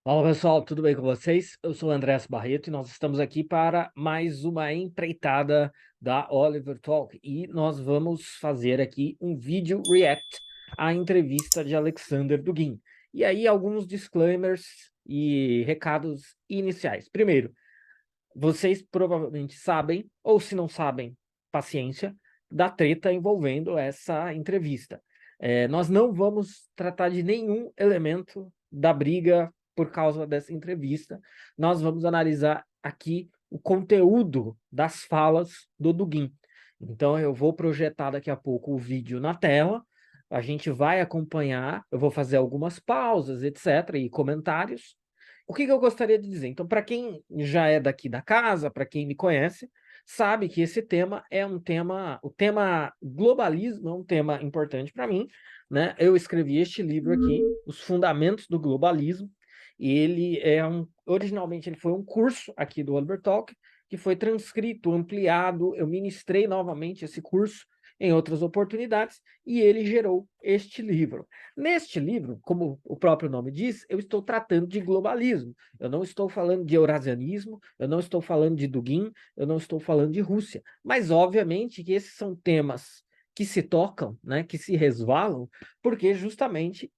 Fala pessoal, tudo bem com vocês? Eu sou o Andrés Barreto e nós estamos aqui para mais uma empreitada da Oliver Talk e nós vamos fazer aqui um vídeo react à entrevista de Alexander Dugin. E aí alguns disclaimers e recados iniciais. Primeiro, vocês provavelmente sabem, ou se não sabem, paciência, da treta envolvendo essa entrevista. Nós não vamos tratar de nenhum elemento da briga por causa dessa entrevista. Nós vamos analisar aqui o conteúdo das falas do Dugin. Então, eu vou projetar daqui a pouco o vídeo na tela, a gente vai acompanhar, eu vou fazer algumas pausas, etc., e comentários. O que eu gostaria de dizer? Então, para quem já é daqui da casa, para quem me conhece, sabe que esse tema é um tema, o tema globalismo é um tema importante para mim, né? Eu escrevi este livro aqui, Os Fundamentos do Globalismo, e originalmente ele foi um curso aqui do Oliver Talk, que foi transcrito, ampliado, eu ministrei novamente esse curso em outras oportunidades, e ele gerou este livro. Neste livro, como o próprio nome diz, eu estou tratando de globalismo. Eu não estou falando de eurasianismo, eu não estou falando de Dugin, eu não estou falando de Rússia. Mas, obviamente, que esses são temas que se tocam, né, que se resvalam, porque justamente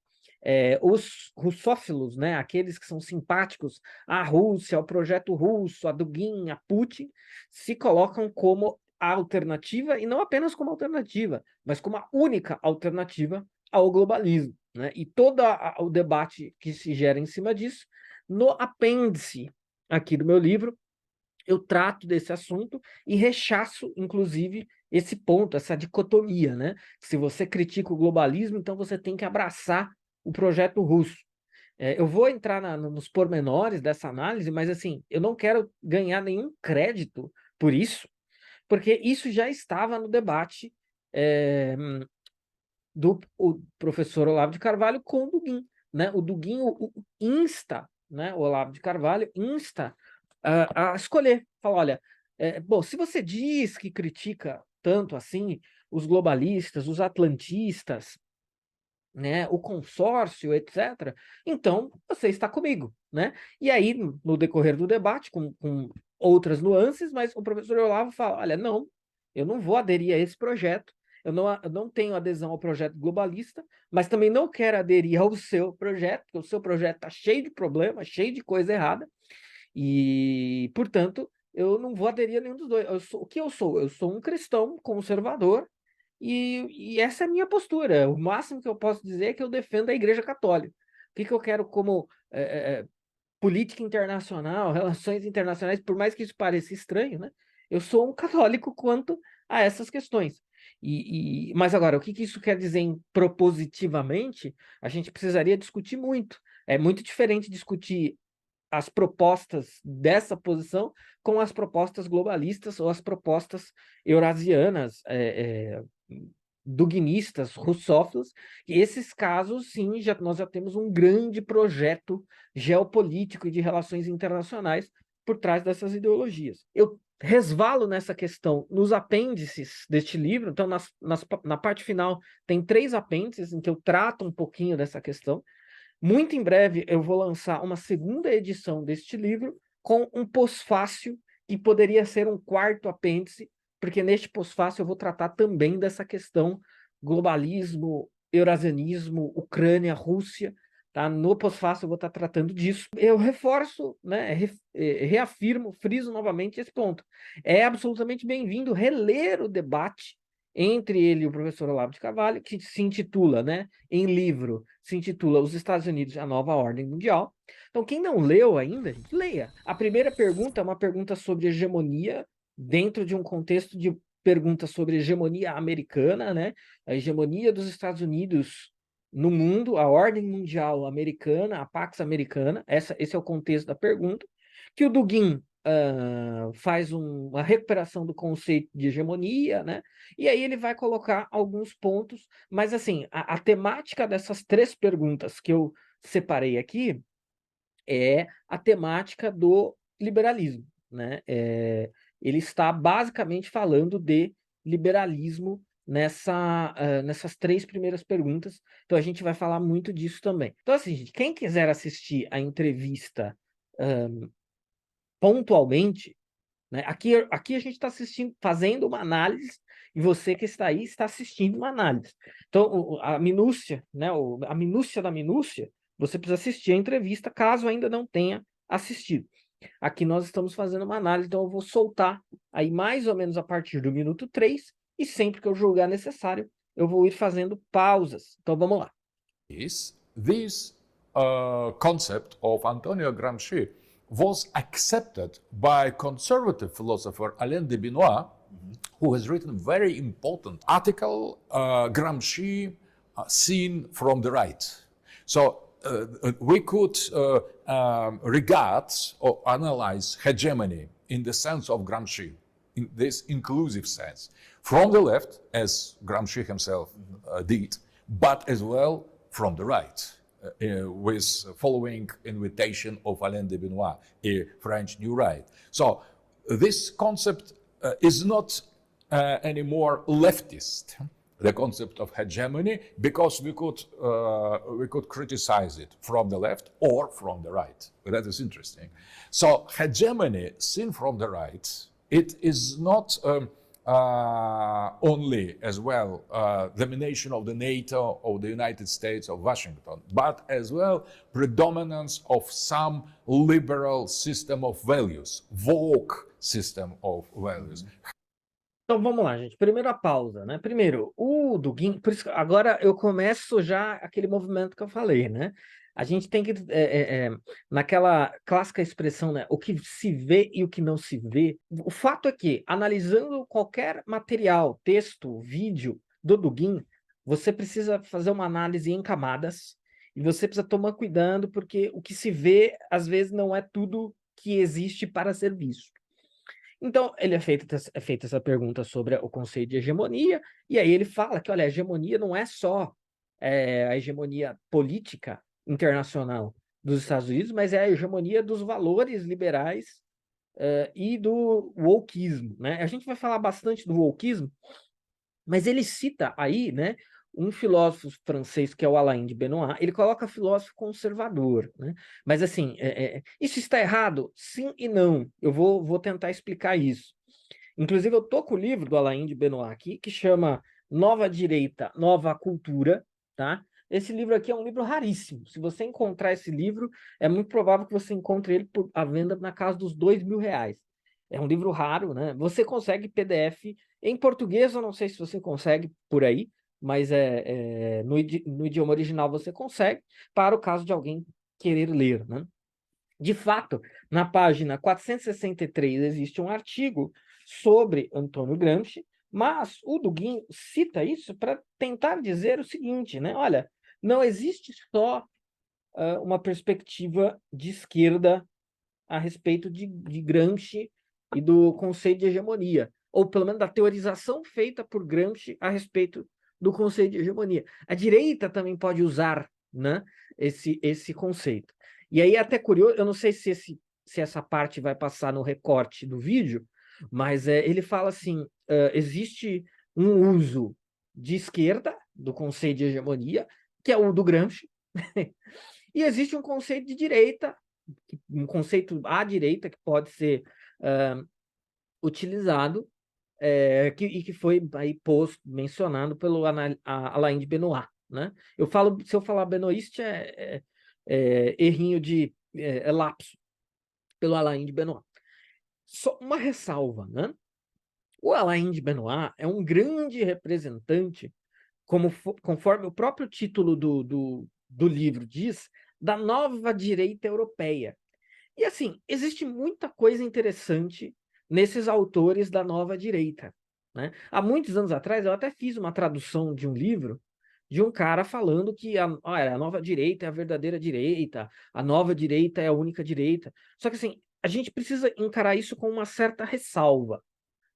os russófilos, né, aqueles que são simpáticos à Rússia, ao projeto russo, a Dugin, a Putin, se colocam como a alternativa, e não apenas como alternativa, mas como a única alternativa ao globalismo, né? E todo o debate que se gera em cima disso, no apêndice aqui do meu livro, eu trato desse assunto e rechaço, inclusive, esse ponto, essa dicotomia, né? Se você critica o globalismo, então você tem que abraçar o projeto russo. Eu vou entrar nos pormenores dessa análise, mas assim, eu não quero ganhar nenhum crédito por isso, porque isso já estava no debate é, do o professor Olavo de Carvalho com o Dugin, né? O Dugin insta, né? O Olavo de Carvalho insta a escolher. Fala, olha, bom, se você diz que critica tanto assim os globalistas, os atlantistas, né, o consórcio, etc., então você está comigo, né? E aí, no decorrer do debate, com outras nuances, mas o professor Olavo fala, olha, não, eu não vou aderir a esse projeto, eu não tenho adesão ao projeto globalista, mas também não quero aderir ao seu projeto, porque o seu projeto está cheio de problemas, cheio de coisa errada, e, portanto, eu não vou aderir a nenhum dos dois. O que eu sou? Eu sou um cristão conservador e essa é a minha postura. O máximo que eu posso dizer é que eu defendo a Igreja Católica. O que eu quero como política internacional, relações internacionais, por mais que isso pareça estranho, né? Eu sou um católico quanto a essas questões. Mas agora, o que isso quer dizer propositivamente? A gente precisaria discutir muito. É muito diferente discutir as propostas dessa posição com as propostas globalistas ou as propostas eurasianas, duguinistas, russófilos, e esses casos, sim, nós já temos um grande projeto geopolítico e de relações internacionais por trás dessas ideologias. Eu resvalo nessa questão nos apêndices deste livro, então na parte final tem 3 apêndices em que eu trato um pouquinho dessa questão. Muito em breve eu vou lançar uma segunda edição deste livro com um pós-fácil que poderia ser um quarto apêndice, porque neste pós-fácil eu vou tratar também dessa questão globalismo, eurasianismo, Ucrânia, Rússia, tá? No pós-fácil eu vou estar tratando disso. Eu reforço, né, reafirmo, friso novamente esse ponto. É absolutamente bem-vindo reler o debate entre ele e o professor Olavo de Carvalho, que se intitula, né, em livro, se intitula Os Estados Unidos, a Nova Ordem Mundial. Então, quem não leu ainda, leia. A primeira pergunta é uma pergunta sobre hegemonia, dentro de um contexto de perguntas sobre hegemonia americana, né, a hegemonia dos Estados Unidos no mundo, a ordem mundial americana, a Pax Americana, esse é o contexto da pergunta, que o Dugin faz uma recuperação do conceito de hegemonia, né? E aí ele vai colocar alguns pontos, mas assim, a temática dessas 3 perguntas que eu separei aqui é a temática do liberalismo, né? Ele está basicamente falando de liberalismo nessas 3 primeiras perguntas. Então, a gente vai falar muito disso também. Então, assim, gente, quem quiser assistir a entrevista pontualmente, né, aqui a gente está assistindo, fazendo uma análise, e você que está aí está assistindo uma análise. Então, a minúcia, né, a minúcia da minúcia, você precisa assistir a entrevista, caso ainda não tenha assistido. Aqui nós estamos fazendo uma análise, então eu vou soltar aí mais ou menos a partir do minuto 3, e sempre que eu julgar necessário, eu vou ir fazendo pausas. Então vamos lá. This concept of Antonio Gramsci was accepted by conservative philosopher Alain de Benoit, who has written a very important article, Gramsci seen from the right. So we could regard or analyze hegemony in the sense of Gramsci, in this inclusive sense, from the left, as Gramsci himself did, but as well from the right, with following invitation of Alain de Benoit, a French New Right. So this concept is not anymore leftist, the concept of hegemony, because we could criticize it from the left or from the right. That is interesting. So hegemony seen from the right, it is not only as well domination of the NATO, of the United States, of Washington, but as well predominance of some liberal system of values, woke system of values. Então vamos lá, gente. Primeiro a pausa, né? Primeiro, o Dugin, por isso que agora eu começo já aquele movimento que eu falei, né? A gente tem que, naquela clássica expressão, né? O que se vê e o que não se vê. O fato é que, analisando qualquer material, texto, vídeo do Dugin, você precisa fazer uma análise em camadas e você precisa tomar cuidado, porque o que se vê, às vezes, não é tudo que existe para ser visto. Então, ele é feita essa pergunta sobre o conceito de hegemonia, e aí ele fala que, olha, a hegemonia não é só a hegemonia política internacional dos Estados Unidos, mas é a hegemonia dos valores liberais e do wokeismo, né? A gente vai falar bastante do wokeismo, mas ele cita aí, né, um filósofo francês que é o Alain de Benoit. Ele coloca filósofo conservador, né? Mas assim, isso está errado? Sim e não. Eu vou tentar explicar isso. Inclusive, eu tô com o livro do Alain de Benoit aqui, que chama Nova Direita, Nova Cultura, tá? Esse livro aqui é um livro raríssimo. Se você encontrar esse livro, é muito provável que você encontre ele à venda na casa dos R$2.000. É um livro raro, né? Você consegue PDF em português, eu não sei se você consegue por aí, mas no idioma original você consegue, para o caso de alguém querer ler, né? De fato, na página 463 existe um artigo sobre Antônio Gramsci, mas o Dugin cita isso para tentar dizer o seguinte, né? Olha, não existe só uma perspectiva de esquerda a respeito de Gramsci e do conceito de hegemonia, ou pelo menos da teorização feita por Gramsci a respeito do conceito de hegemonia. A direita também pode usar, né, esse conceito. E aí é até curioso, eu não sei se essa parte vai passar no recorte do vídeo, mas ele fala assim, existe um uso de esquerda do conceito de hegemonia, que é o do Gramsci, e existe um conceito de direita, um conceito à direita que pode ser utilizado e que foi aí mencionado pelo Alain de Benoit, né? Se eu falar benoist, errinho de lapso, pelo Alain de Benoit. Só uma ressalva, né? O Alain de Benoit é um grande representante, conforme o próprio título do livro diz, da nova direita europeia. E assim, existe muita coisa interessante nesses autores da nova direita, né? Há muitos anos atrás, eu até fiz uma tradução de um livro de um cara falando que a nova direita é a verdadeira direita, a nova direita é a única direita. Só que assim, a gente precisa encarar isso com uma certa ressalva,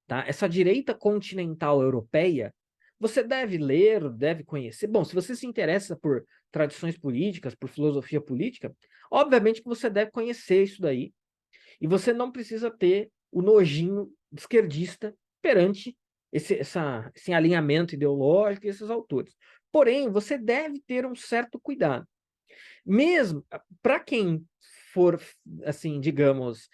tá? Essa direita continental europeia, você deve ler, deve conhecer. Bom, se você se interessa por tradições políticas, por filosofia política, obviamente que você deve conhecer isso daí. E você não precisa ter o nojinho esquerdista perante esse alinhamento ideológico e esses autores. Porém, você deve ter um certo cuidado. Mesmo para quem for, assim, digamos,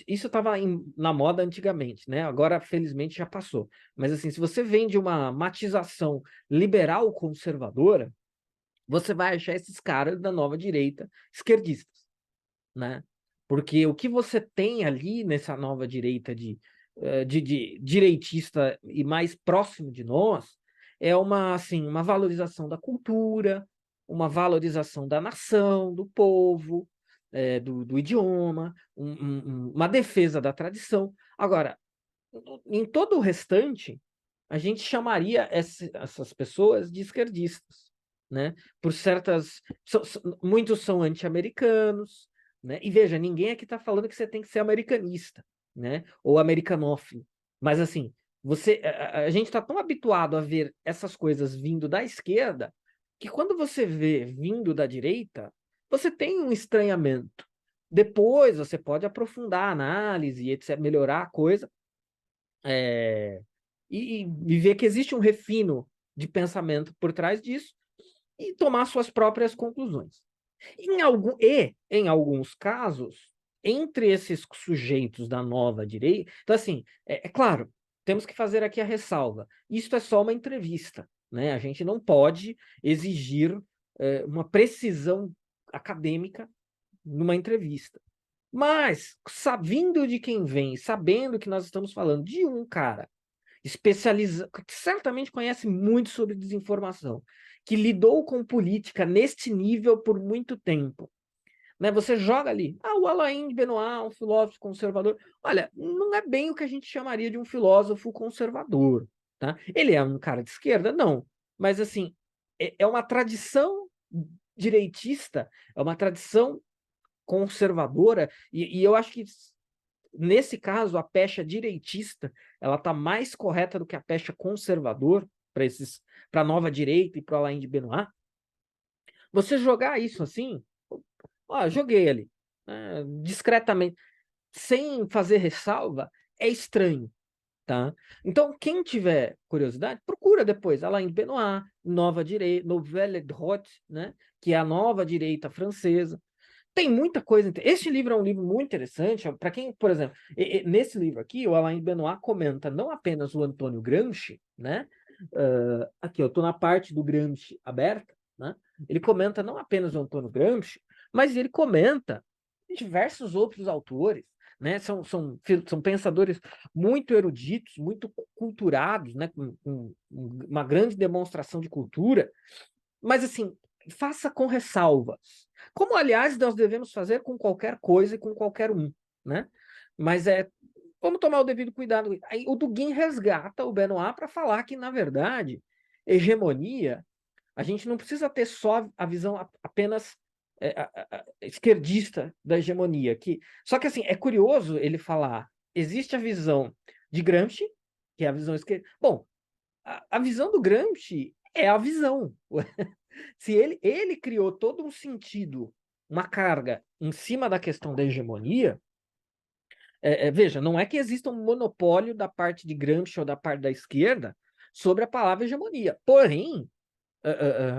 isso estava na moda antigamente, né? Agora, felizmente, já passou. Mas, assim, se você vem de uma matização liberal conservadora, você vai achar esses caras da nova direita esquerdistas, né? Porque o que você tem ali nessa nova direita de direitista e mais próximo de nós é assim, uma valorização da cultura, uma valorização da nação, do povo, do idioma, uma defesa da tradição. Agora, em todo o restante, a gente chamaria essas pessoas de esquerdistas, né? Por certas... muitos são anti-americanos, né? E veja, ninguém aqui está falando que você tem que ser americanista, né? Ou americanófilo. Mas, assim, a gente está tão habituado a ver essas coisas vindo da esquerda que quando você vê vindo da direita, você tem um estranhamento. Depois você pode aprofundar a análise, etc., melhorar a coisa, e ver que existe um refino de pensamento por trás disso e tomar suas próprias conclusões. Em alguns casos, entre esses sujeitos da nova direita... Então, assim, é claro, temos que fazer aqui a ressalva. Isto é só uma entrevista, né? A gente não pode exigir uma precisão acadêmica numa entrevista. Mas, vindo de quem vem, sabendo que nós estamos falando de um cara especializado, que certamente conhece muito sobre desinformação, que lidou com política neste nível por muito tempo, né? Você joga ali, o Alain de Benoist, um filósofo conservador. Olha, não é bem o que a gente chamaria de um filósofo conservador, tá? Ele é um cara de esquerda? Não. Mas, assim, é uma tradição direitista, é uma tradição conservadora, e eu acho que nesse caso, a pecha direitista, ela está mais correta do que a pecha conservador para a nova direita e para o Alain de Benoist. Você jogar isso assim, joguei ali, discretamente, sem fazer ressalva, é estranho, tá? Então, quem tiver curiosidade, procura depois Alain de Benoist, Nova Direita, Nouvelle Droite, né? Que é a nova direita francesa. Tem muita coisa. Este livro é um livro muito interessante. Para quem, por exemplo, nesse livro aqui, o Alain Benoist comenta não apenas o Antônio Gramsci, né? Aqui, eu estou na parte do Gramsci aberta, né? Ele comenta não apenas o Antônio Gramsci, mas ele comenta diversos outros autores, né? São pensadores muito eruditos, muito culturados, né? Com uma grande demonstração de cultura. Mas, assim, faça com ressalvas. Como, aliás, nós devemos fazer com qualquer coisa e com qualquer um, né? Mas vamos tomar o devido cuidado. Aí, o Dugin resgata o Benoist para falar que, na verdade, hegemonia, a gente não precisa ter só a visão apenas esquerdista da hegemonia. Só que, assim, é curioso ele falar, existe a visão de Gramsci, que é a visão esquerda. Bom, a visão do Gramsci é a visão. Se ele criou todo um sentido, uma carga em cima da questão da hegemonia, veja, não é que exista um monopólio da parte de Gramsci ou da parte da esquerda sobre a palavra hegemonia. Porém,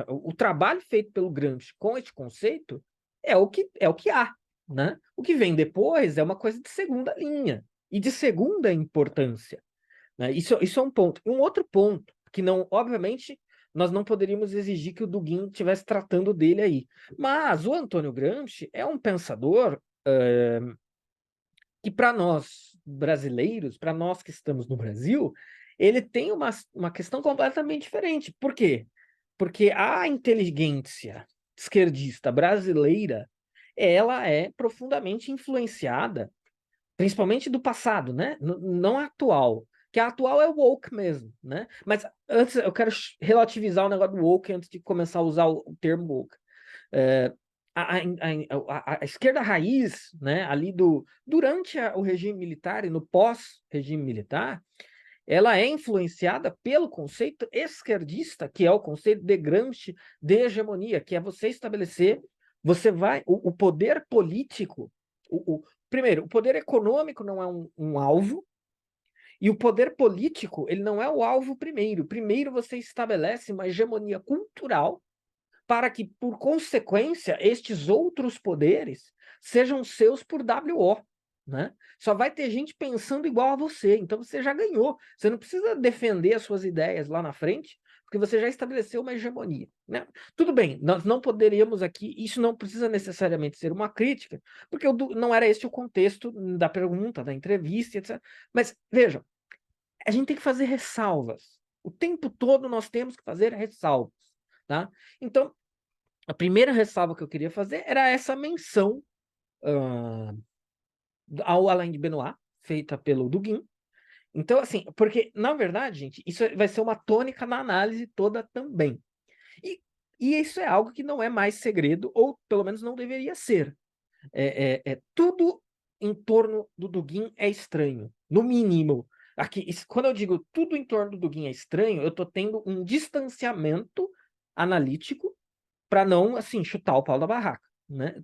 o trabalho feito pelo Gramsci com este conceito é o que há, né? O que vem depois é uma coisa de segunda linha e de segunda importância, né? Isso é um ponto. E um outro ponto, que não, obviamente, nós não poderíamos exigir que o Dugin estivesse tratando dele aí. Mas o Antônio Gramsci é um pensador que, para nós brasileiros, para nós que estamos no Brasil, ele tem uma questão completamente diferente. Por quê? Porque a inteligência esquerdista brasileira, ela é profundamente influenciada, principalmente do passado, né? Não a atual. Que a atual é o woke mesmo, né? Mas antes, eu quero relativizar o negócio do woke antes de começar a usar o termo woke. A esquerda raiz, né, ali durante o regime militar e no pós-regime militar, ela é influenciada pelo conceito esquerdista, que é o conceito de Gramsci de hegemonia, que é você estabelecer, o poder político, primeiro, o poder econômico não é um alvo, E o poder político, ele não é o alvo primeiro. Primeiro você estabelece uma hegemonia cultural para que, por consequência, estes outros poderes sejam seus por WO, né? Só vai ter gente pensando igual a você, então você já ganhou. Você não precisa defender as suas ideias lá na frente, porque você já estabeleceu uma hegemonia, né? Tudo bem, nós não poderíamos aqui, isso não precisa necessariamente ser uma crítica, porque não era este o contexto da pergunta, da entrevista, etc. Mas, vejam, a gente tem que fazer ressalvas. O tempo todo nós temos que fazer ressalvas, tá? Então, a primeira ressalva que eu queria fazer era essa menção ao Alain de Benoit, feita pelo Dugin. Então, assim, porque, na verdade, gente, isso vai ser uma tônica na análise toda também. E isso é algo que não é mais segredo, ou pelo menos não deveria ser. Tudo em torno do Dugin é estranho, no mínimo. Aqui, quando eu digo tudo em torno do Dugin é estranho, eu estou tendo um distanciamento analítico para não, assim, chutar o pau da barraca, né?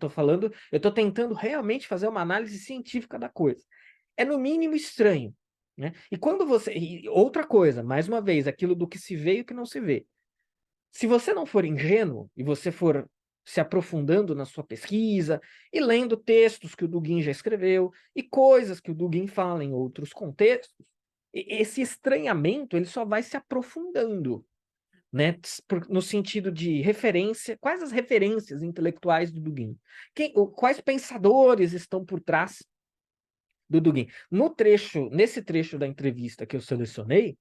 Eu tô tentando realmente fazer uma análise científica da coisa. É no mínimo estranho, né? E outra coisa, mais uma vez, aquilo do que se vê e o que não se vê. Se você não for ingênuo e você for se aprofundando na sua pesquisa e lendo textos que o Dugin já escreveu e coisas que o Dugin fala em outros contextos, esse estranhamento ele só vai se aprofundando, né? No sentido de referência, quais as referências intelectuais do Dugin? Quais pensadores estão por trás do Dugin? Nesse trecho da entrevista que eu selecionei,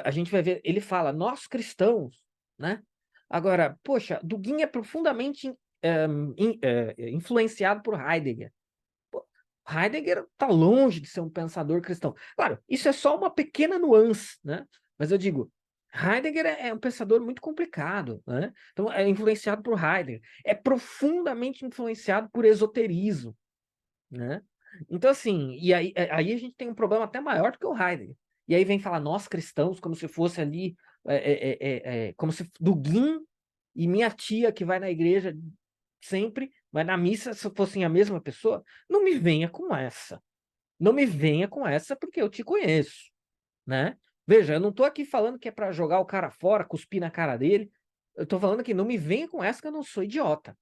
a gente vai ver, ele fala, nós cristãos, né? Agora, poxa, Dugin é profundamente influenciado por Heidegger. Pô, Heidegger está longe de ser um pensador cristão. Claro, isso é só uma pequena nuance, né? Mas eu digo, Heidegger é um pensador muito complicado, né? Então, é influenciado por Heidegger. É profundamente influenciado por esoterismo, né? Então, assim, e aí a gente tem um problema até maior do que o Heidegger. E aí vem falar, nós cristãos, como se fosse ali, como se Dugin e minha tia que vai na igreja sempre, vai na missa, se fossem a mesma pessoa. Não me venha com essa. Não me venha com essa porque eu te conheço, né? Veja, eu não tô aqui falando que é para jogar o cara fora, cuspir na cara dele. Eu tô falando que não me venha com essa que eu não sou idiota.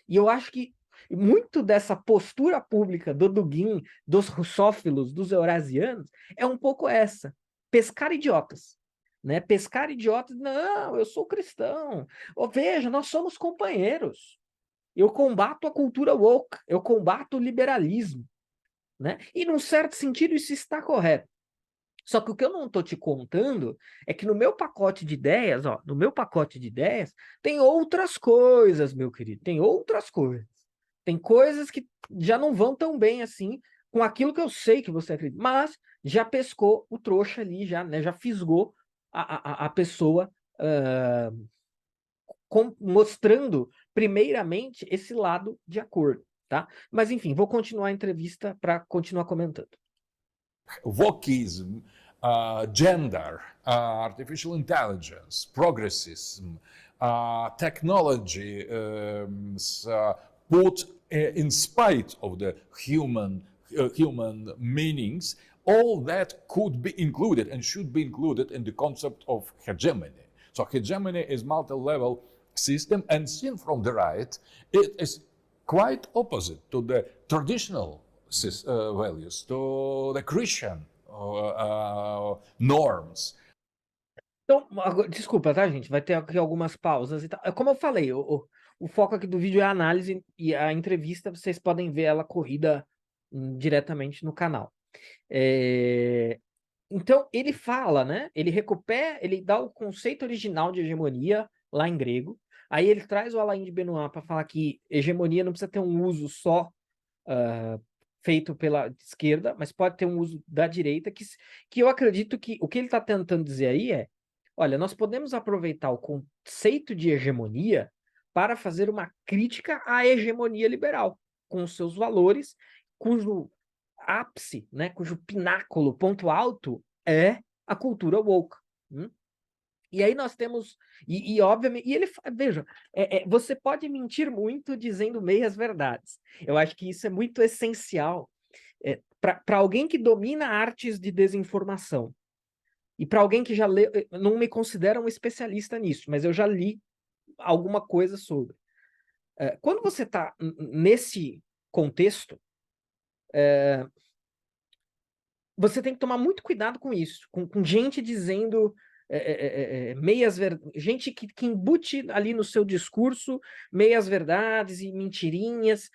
E eu acho que muito dessa postura pública do Dugin, dos russófilos, dos eurasianos, é um pouco essa. Pescar idiotas. Né? Pescar idiotas, não, eu sou cristão. Oh, veja, nós somos companheiros. Eu combato a cultura woke, eu combato o liberalismo. Né? E, num certo sentido, isso está correto. Só que o que eu não estou te contando é que no meu pacote de ideias, ó, no meu pacote de ideias, tem outras coisas, meu querido, tem outras coisas. Tem coisas que já não vão tão bem assim com aquilo que eu sei que você acredita, mas já pescou o trouxa ali, já, né, já fisgou a pessoa mostrando, primeiramente, esse lado de acordo, tá? Mas, enfim, vou continuar a entrevista para continuar comentando. Wokism, gender, artificial intelligence, progressism, technology, put in spite of the human meanings, all that could be included and should be included in the concept of hegemony. So hegemony is multi-level system, and seen from the right, it is quite opposite to the traditional values, to the Christian norms. Então, desculpa, tá, gente? Vai ter aqui algumas pausas e tal. Como eu falei, o foco aqui do vídeo é a análise e a entrevista, vocês podem ver ela corrida diretamente no canal. Então, ele fala, né? Ele recupera, ele dá o conceito original de hegemonia lá em grego. Aí ele traz o Alain de Benoit para falar que hegemonia não precisa ter um uso só feito pela esquerda, mas pode ter um uso da direita, que eu acredito que o que ele está tentando dizer aí é, olha, nós podemos aproveitar o conceito de hegemonia para fazer uma crítica à hegemonia liberal, com os seus valores, cujo ápice, né, cujo pináculo, ponto alto, é a cultura woke. E aí nós temos, obviamente, e ele, veja, você pode mentir muito dizendo meias verdades. Eu acho que isso é muito essencial para alguém que domina artes de desinformação, e para alguém que já leu, não me considero um especialista nisso, mas eu já li alguma coisa sobre. Quando você está nesse contexto, você tem que tomar muito cuidado com isso, com gente dizendo gente que embute ali no seu discurso meias verdades e mentirinhas.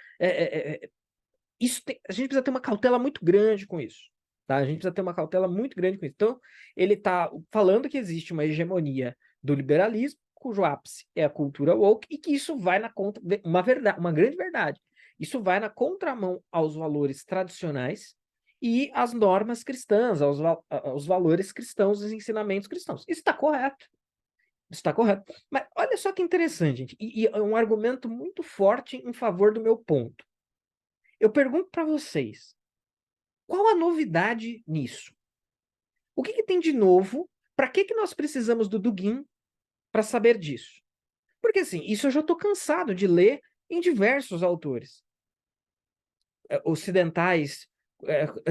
A gente precisa ter uma cautela muito grande com isso. Tá? A gente precisa ter uma cautela muito grande com isso. Então, ele está falando que existe uma hegemonia do liberalismo, cujo ápice é a cultura woke, e que isso vai na contra, uma grande verdade. Isso vai na contramão aos valores tradicionais e às normas cristãs, aos valores cristãos, os ensinamentos cristãos. Isso está correto. Isso está correto. Mas olha só que interessante, gente. E é um argumento muito forte em favor do meu ponto. Eu pergunto para vocês, qual a novidade nisso? O que tem de novo? Para que nós precisamos do Dugin para saber disso? Porque, assim, isso eu já estou cansado de ler em diversos autores ocidentais,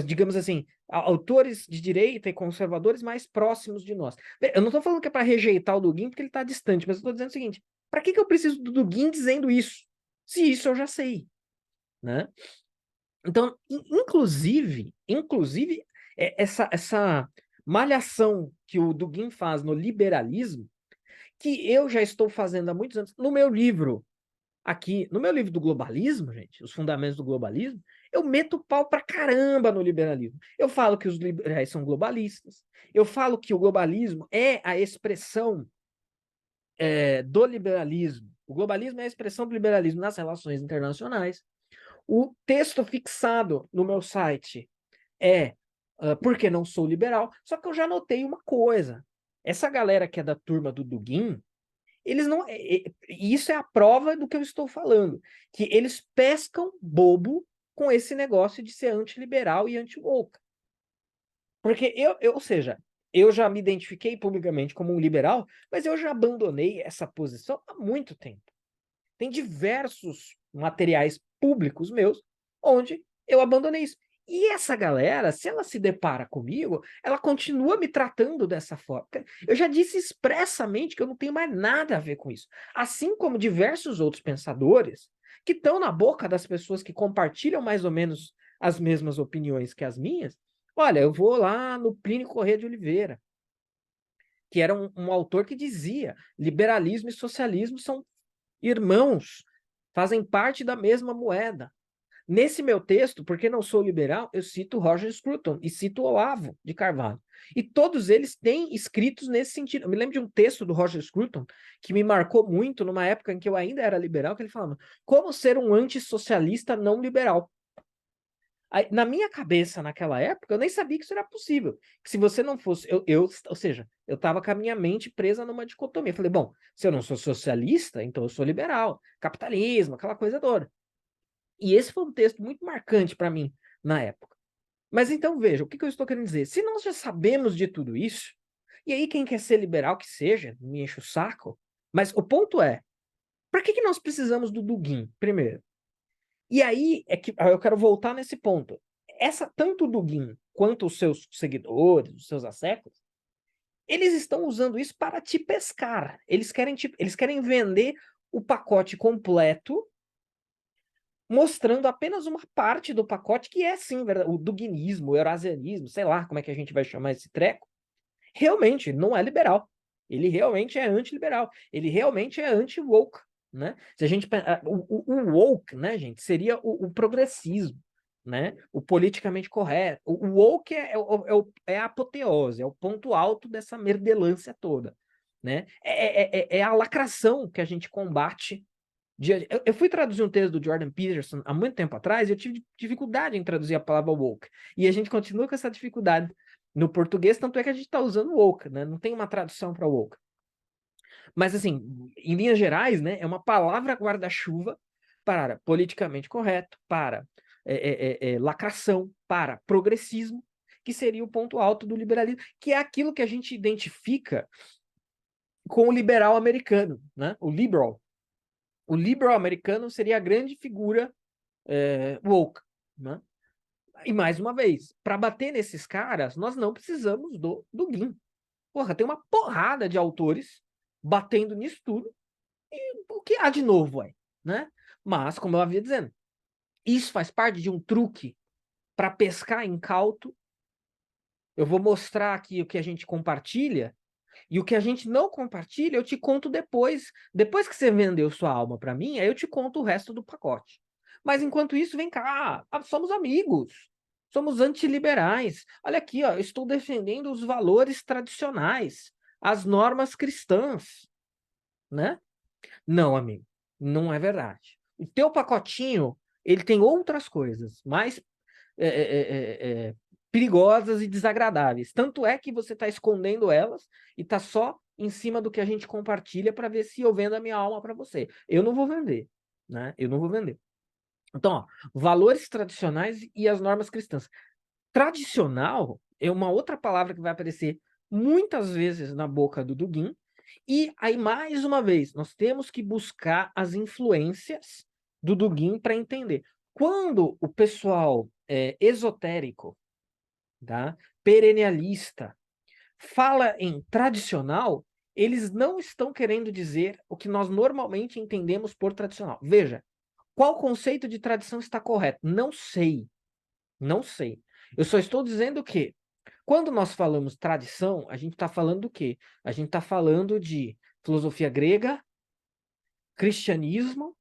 digamos assim, autores de direita e conservadores mais próximos de nós. Eu não estou falando que é para rejeitar o Dugin porque ele está distante, mas eu estou dizendo o seguinte, para que eu preciso do Dugin dizendo isso? Se isso eu já sei, né? Então, inclusive, essa malhação que o Dugin faz no liberalismo, que eu já estou fazendo há muitos anos, no meu livro do globalismo, gente, os fundamentos do globalismo, eu meto o pau pra caramba no liberalismo. Eu falo que os liberais são globalistas, eu falo que o globalismo é a expressão do liberalismo. O globalismo é a expressão do liberalismo nas relações internacionais. O texto fixado no meu site é porque não sou liberal, só que eu já notei uma coisa. Essa galera que é da turma do Dugin, eles não. Isso é a prova do que eu estou falando. Que eles pescam bobo com esse negócio de ser antiliberal e anti-woke. Porque ou seja, eu já me identifiquei publicamente como um liberal, mas eu já abandonei essa posição há muito tempo. Tem diversos materiais públicos meus onde eu abandonei isso. E essa galera, se ela se depara comigo, ela continua me tratando dessa forma. Eu já disse expressamente que eu não tenho mais nada a ver com isso. Assim como diversos outros pensadores que estão na boca das pessoas que compartilham mais ou menos as mesmas opiniões que as minhas. Olha, eu vou lá no Plínio Corrêa de Oliveira, que era um autor que dizia: liberalismo e socialismo são irmãos, fazem parte da mesma moeda. Nesse meu texto, porque não sou liberal, eu cito Roger Scruton e cito Olavo de Carvalho. E todos eles têm escritos nesse sentido. Eu me lembro de um texto do Roger Scruton que me marcou muito numa época em que eu ainda era liberal, que ele falava: como ser um antissocialista não liberal? Aí, na minha cabeça, naquela época, eu nem sabia que isso era possível. Que se você não fosse... ou seja, eu estava com a minha mente presa numa dicotomia. Eu falei, bom, se eu não sou socialista, então eu sou liberal. Capitalismo, aquela coisa toda. E esse foi um texto muito marcante para mim na época. Mas então, veja, o que eu estou querendo dizer? Se nós já sabemos de tudo isso, e aí quem quer ser liberal que seja, me enche o saco, mas o ponto é, para que nós precisamos do Dugin, primeiro? E aí é que eu quero voltar nesse ponto. Tanto o Dugin quanto os seus seguidores, os seus asseclas, eles estão usando isso para te pescar. Eles querem vender o pacote completo, mostrando apenas uma parte do pacote que é, sim, o duginismo, o eurasianismo, sei lá como é que a gente vai chamar esse treco. Realmente não é liberal. Ele realmente é antiliberal. Ele realmente é anti-woke. Né? Se a gente o woke, né, gente, seria o progressismo, né? O politicamente correto. O woke é a apoteose, é o ponto alto dessa merdelância toda, né? É a lacração que a gente combate. Eu fui traduzir um texto do Jordan Peterson há muito tempo atrás e eu tive dificuldade em traduzir a palavra woke. E a gente continua com essa dificuldade no português, tanto é que a gente está usando woke, né? Não tem uma tradução para woke. Mas, assim, em linhas gerais, né, é uma palavra guarda-chuva para politicamente correto, para lacração, para progressismo, que seria o ponto alto do liberalismo, que é aquilo que a gente identifica com o liberal americano, né? O liberal. O liberal americano seria a grande figura woke, né? E mais uma vez, para bater nesses caras, nós não precisamos do Dugin. Porra, tem uma porrada de autores batendo nisso tudo. E o que há de novo aí, né? Mas, como eu havia dizendo, isso faz parte de um truque para pescar incauto. Eu vou mostrar aqui o que a gente compartilha, e o que a gente não compartilha, eu te conto depois. Depois que você vendeu sua alma para mim, aí eu te conto o resto do pacote. Mas enquanto isso, vem cá, somos amigos. Somos antiliberais. Olha aqui, ó, eu estou defendendo os valores tradicionais, as normas cristãs, né? Não, amigo, não é verdade. O teu pacotinho, ele tem outras coisas, mais perigosas e desagradáveis. Tanto é que você está escondendo elas e está só em cima do que a gente compartilha para ver se eu vendo a minha alma para você. Eu não vou vender, né? Eu não vou vender. Então, ó, valores tradicionais e as normas cristãs. Tradicional é uma outra palavra que vai aparecer muitas vezes na boca do Dugin. E aí, mais uma vez, nós temos que buscar as influências do Dugin para entender. Quando o pessoal esotérico, tá, perennialista, fala em tradicional, eles não estão querendo dizer o que nós normalmente entendemos por tradicional. Veja, qual conceito de tradição está correto? Não sei. Não sei. Eu só estou dizendo que, quando nós falamos tradição, a gente está falando do quê? A gente está falando de filosofia grega, cristianismo,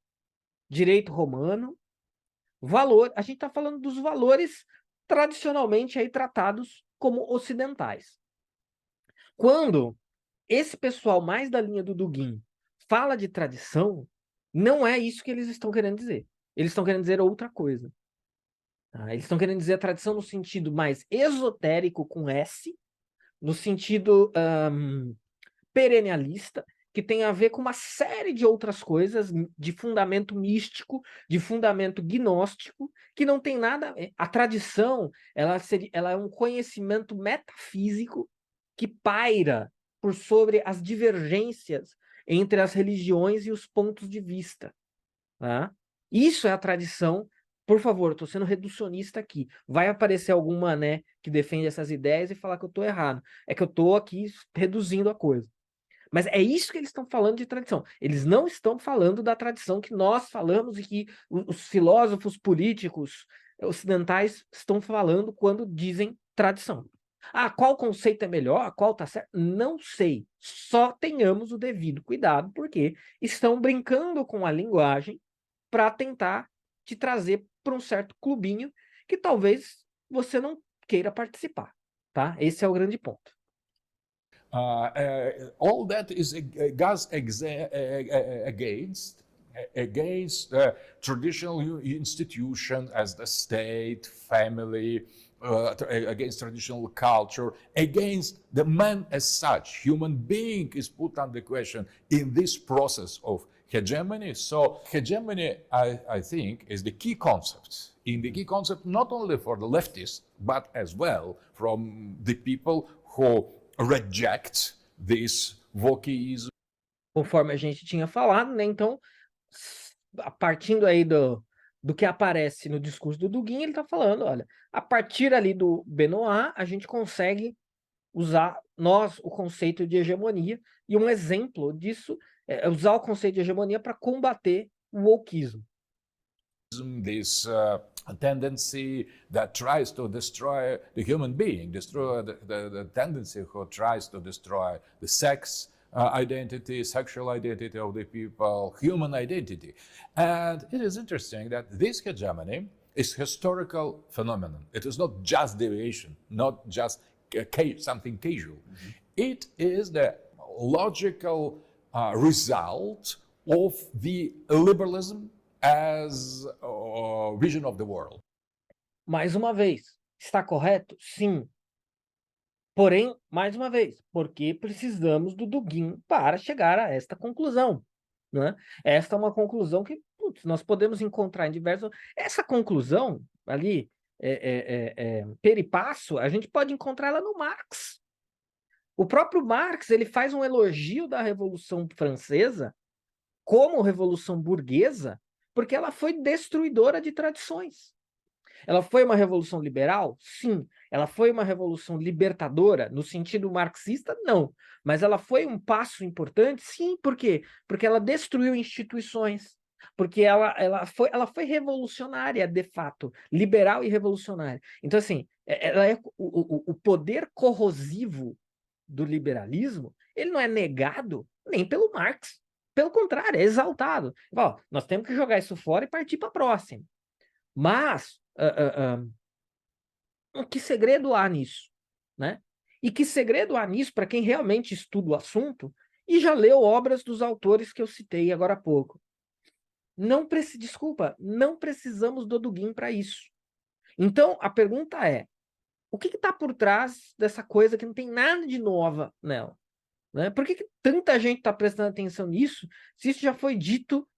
direito romano, valor. A gente está falando dos valores tradicionalmente aí tratados como ocidentais. Quando esse pessoal mais da linha do Dugin fala de tradição, não é isso que eles estão querendo dizer. Eles estão querendo dizer outra coisa. Tá? Eles estão querendo dizer a tradição no sentido mais esotérico, com S, no sentido perennialista, que tem a ver com uma série de outras coisas de fundamento místico, de fundamento gnóstico, que não tem nada. A tradição, ela é um conhecimento metafísico que paira por sobre as divergências entre as religiões e os pontos de vista. Tá? Isso é a tradição. Por favor, eu estou sendo reducionista aqui. Vai aparecer algum mané que defende essas ideias e falar que eu estou errado. É que eu estou aqui reduzindo a coisa. Mas é isso que eles estão falando de tradição. Eles não estão falando da tradição que nós falamos e que os filósofos políticos ocidentais estão falando quando dizem tradição. Ah, qual conceito é melhor? Qual está certo? Não sei. Só tenhamos o devido cuidado, porque estão brincando com a linguagem para tentar te trazer para um certo clubinho que talvez você não queira participar, tá? Esse é o grande ponto. All that is goes against traditional institutions as the state, family, against traditional culture, against the man as such. Human being is put under question in this process of hegemony. So hegemony, I think, is the key concept. In the key concept, not only for the leftists, but as well from the people who reject this wokeism. Conforme a gente tinha falado, né? Então, partindo aí do que aparece no discurso do Dugin, ele está falando, olha, a partir ali do Benoit, a gente consegue usar o conceito de hegemonia, e um exemplo disso é usar o conceito de hegemonia para combater o wokeismo. This tendency that tries to destroy the human being, destroy the tendency who tries to destroy the sex identity, sexual identity of the people, human identity. And it is interesting that this hegemony is historical phenomenon. It is not just deviation, not just something casual. Mm-hmm. It is the logical result of the liberalism as a vision of the world. Mais uma vez, está correto? Sim. Porém, mais uma vez, porque precisamos do Dugin para chegar a esta conclusão, né? Esta é uma conclusão que nós podemos encontrar em diversos... Essa conclusão ali, peripasso, a gente pode encontrar ela no Marx. O próprio Marx, ele faz um elogio da Revolução Francesa como revolução burguesa, porque ela foi destruidora de tradições. Ela foi uma revolução liberal? Sim. Ela foi uma revolução libertadora, no sentido marxista? Não. Mas ela foi um passo importante? Sim. Por quê? Porque ela destruiu instituições. Porque ela foi revolucionária, de fato, liberal e revolucionária. Então, assim, ela é o poder corrosivo do liberalismo, ele não é negado nem pelo Marx. Pelo contrário, é exaltado. Ó, nós temos que jogar isso fora e partir para a próxima. Mas que segredo há nisso, né? E que segredo há nisso para quem realmente estuda o assunto e já leu obras dos autores que eu citei agora há pouco. Desculpa, não precisamos do Dugin para isso. Então, a pergunta é, o que está por trás dessa coisa que não tem nada de nova nela? Né? Por que tanta gente está prestando atenção nisso, se isso já foi dito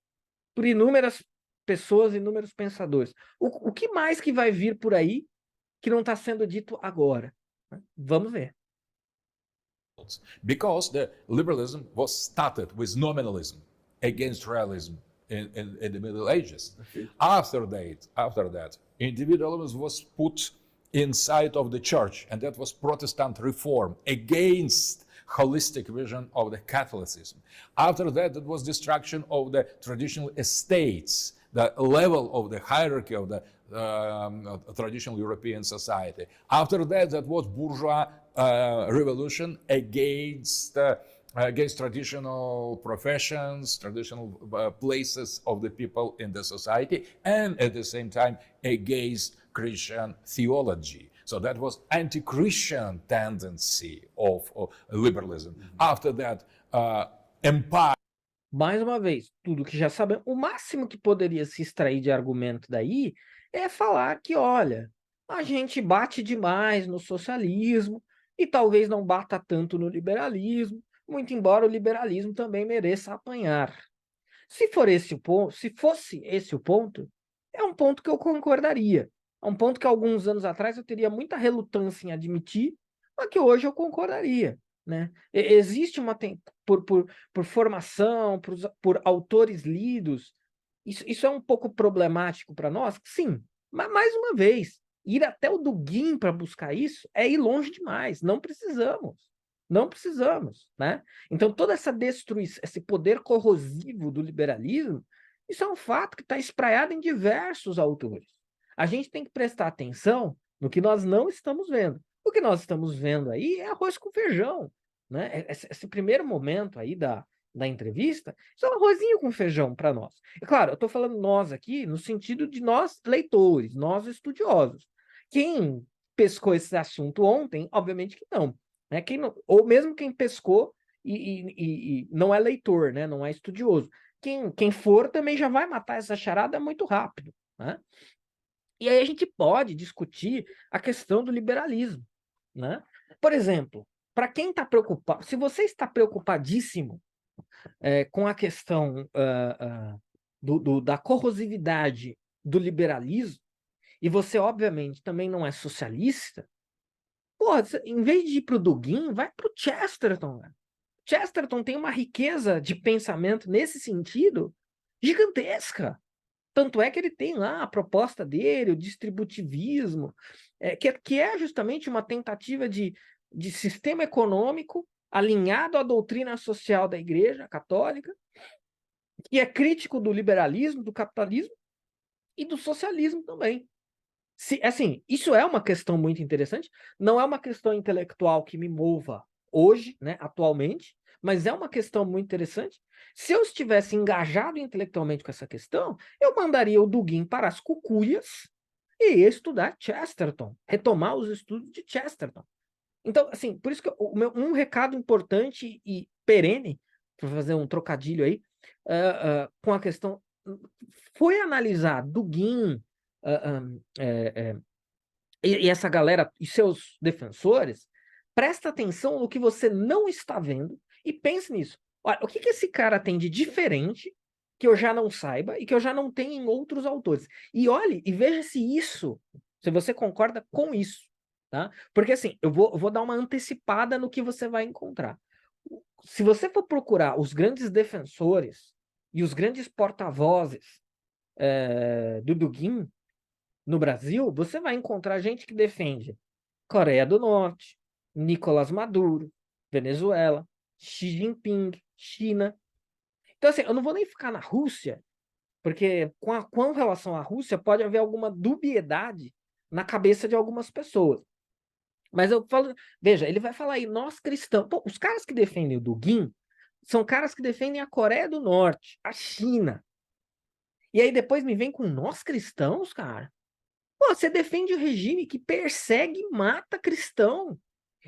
por inúmeras pessoas, inúmeros pensadores? O que mais que vai vir por aí que não está sendo dito agora? Vamos ver. Because the liberalism was started with nominalism against realism in the Middle Ages. After that, individualism was put inside of the church, and that was Protestant reform against holistic vision of the Catholicism. After that, it was destruction of the traditional estates, the level of the hierarchy of the traditional European society. After that, that was bourgeois revolution against traditional professions, traditional places of the people in the society, and at the same time against Christian theology. So that was anti-Christian tendency of liberalism. After that, empire. Mais uma vez, tudo que já sabemos, o máximo que poderia se extrair de argumento daí é falar que, olha, a gente bate demais no socialismo e talvez não bata tanto no liberalismo, muito embora o liberalismo também mereça apanhar. Se fosse esse o ponto, é um ponto que eu concordaria. É um ponto que alguns anos atrás eu teria muita relutância em admitir, mas que hoje eu concordaria. Né? Existe por formação, por autores lidos, isso é um pouco problemático para nós? Sim, mas mais uma vez, ir até o Dugin para buscar isso é ir longe demais, não precisamos. Não precisamos, né? Então, toda essa destruição, esse poder corrosivo do liberalismo, isso é um fato que está espraiado em diversos autores. A gente tem que prestar atenção no que nós não estamos vendo. O que nós estamos vendo aí é arroz com feijão, né? Esse primeiro momento aí da entrevista, isso é um arrozinho com feijão para nós. E claro, eu estou falando nós aqui no sentido de nós leitores, nós estudiosos. Quem pescou esse assunto ontem, obviamente que não. Né? Ou mesmo quem pescou e não é leitor, né? Não é estudioso. Quem for também já vai matar essa charada muito rápido. Né? E aí a gente pode discutir a questão do liberalismo. Né? Por exemplo, para quem está preocupado, se você está preocupadíssimo com a questão da corrosividade do liberalismo, e você, obviamente, também não é socialista, porra, em vez de ir para o Dugin, vai para o Chesterton. Né? Chesterton tem uma riqueza de pensamento nesse sentido gigantesca. Tanto é que ele tem lá a proposta dele, o distributivismo, que é justamente uma tentativa de sistema econômico alinhado à doutrina social da Igreja Católica, que é crítico do liberalismo, do capitalismo e do socialismo também. Assim, isso é uma questão muito interessante, não é uma questão intelectual que me mova hoje, né, atualmente, mas é uma questão muito interessante. Se eu estivesse engajado intelectualmente com essa questão, eu mandaria o Dugin para as cucuias e estudar Chesterton, retomar os estudos de Chesterton. Então, assim, por isso que um recado importante e perene, para fazer um trocadilho aí, com a questão, foi analisar Dugin, e essa galera e seus defensores, presta atenção no que você não está vendo e pense nisso. Olha, o que esse cara tem de diferente que eu já não saiba e que eu já não tenho em outros autores? E olhe e veja se você concorda com isso. Tá? Porque assim, eu vou dar uma antecipada no que você vai encontrar. Se você for procurar os grandes defensores e os grandes porta-vozes do Dugin, No Brasil, você vai encontrar gente que defende Coreia do Norte, Nicolás Maduro, Venezuela, Xi Jinping, China. Então, assim, eu não vou nem ficar na Rússia, porque com relação à Rússia pode haver alguma dubiedade na cabeça de algumas pessoas. Mas eu falo, veja, ele vai falar aí, nós cristãos. Pô, os caras que defendem o Dugin são caras que defendem a Coreia do Norte, a China. E aí depois me vem com nós cristãos, cara. Pô, você defende o regime que persegue e mata cristão.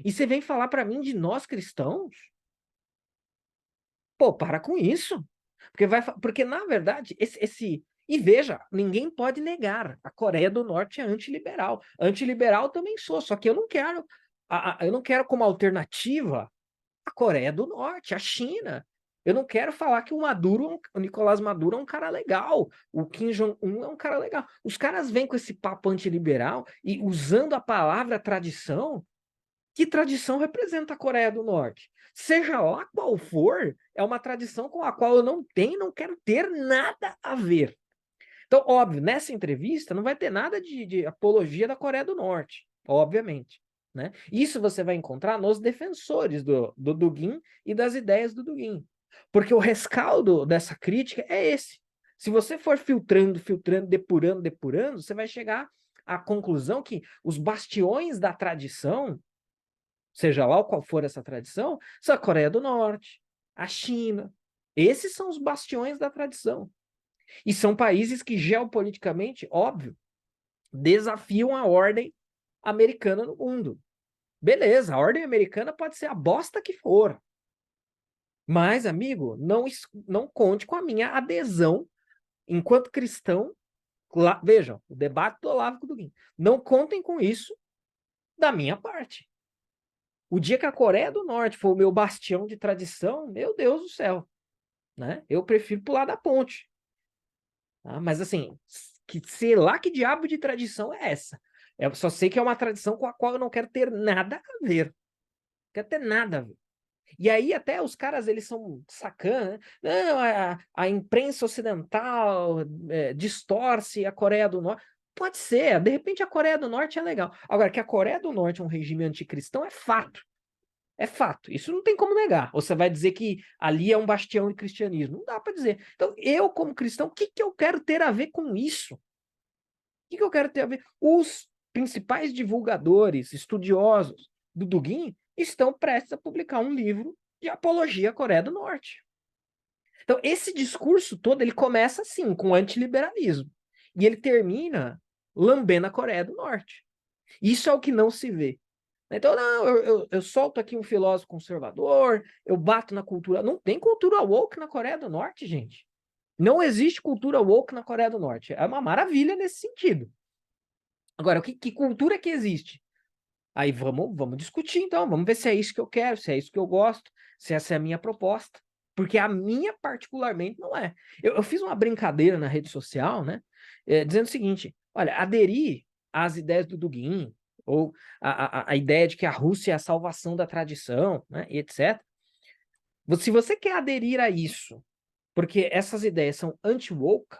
E você vem falar para mim de nós cristãos? Pô, para com isso. Porque na verdade, e veja, ninguém pode negar, a Coreia do Norte é antiliberal. Antiliberal também sou, só que eu não quero, eu não quero como alternativa a Coreia do Norte, a China. Eu não quero falar que o Nicolás Maduro é um cara legal, o Kim Jong-un é um cara legal. Os caras vêm com esse papo antiliberal e usando a palavra tradição. Que tradição representa a Coreia do Norte? Seja lá qual for, é uma tradição com a qual eu não tenho, não quero ter nada a ver. Então, óbvio, nessa entrevista não vai ter nada de apologia da Coreia do Norte, obviamente. Né? Isso você vai encontrar nos defensores do Dugin e das ideias do Dugin. Porque o rescaldo dessa crítica é esse. Se você for filtrando, depurando, você vai chegar à conclusão que os bastiões da tradição, seja lá qual for essa tradição, são a Coreia do Norte, a China. Esses são os bastiões da tradição. E são países que, geopoliticamente, óbvio, desafiam a ordem americana no mundo. Beleza, a ordem americana pode ser a bosta que for. Mas, amigo, não conte com a minha adesão enquanto cristão. Vejam, o debate do Olavo com o Dugin. Não contem com isso da minha parte. O dia que a Coreia do Norte for o meu bastião de tradição, meu Deus do céu, né? Eu prefiro pular da ponte. Tá? Mas assim, sei lá que diabo de tradição é essa. Eu só sei que é uma tradição com a qual eu não quero ter nada a ver. Não quero ter nada a ver. E aí até os caras, eles são sacanas, né? Não, a imprensa ocidental distorce a Coreia do Norte. Pode ser, de repente a Coreia do Norte é legal. Agora, que a Coreia do Norte é um regime anticristão é fato. É fato, isso não tem como negar. Você vai dizer que ali é um bastião de cristianismo. Não dá para dizer. Então, eu, como cristão, o que eu quero ter a ver com isso? O que eu quero ter a ver? Os principais divulgadores, estudiosos do Dugin, estão prestes a publicar um livro de apologia à Coreia do Norte. Então, esse discurso todo, ele começa assim, com antiliberalismo. E ele termina lambendo a Coreia do Norte. Isso é o que não se vê. Então, não, eu solto aqui um filósofo conservador, eu bato na cultura. Não tem cultura woke na Coreia do Norte, gente. Não existe cultura woke na Coreia do Norte. É uma maravilha nesse sentido. Agora, que cultura que existe? Aí vamos discutir, então. Vamos ver se é isso que eu quero, se é isso que eu gosto, se essa é a minha proposta. Porque a minha, particularmente, não é. Eu fiz uma brincadeira na rede social, né? Dizendo o seguinte: olha, aderir às ideias do Dugin, ou a ideia de que a Rússia é a salvação da tradição, né, e etc. Se você quer aderir a isso, porque essas ideias são anti-woke,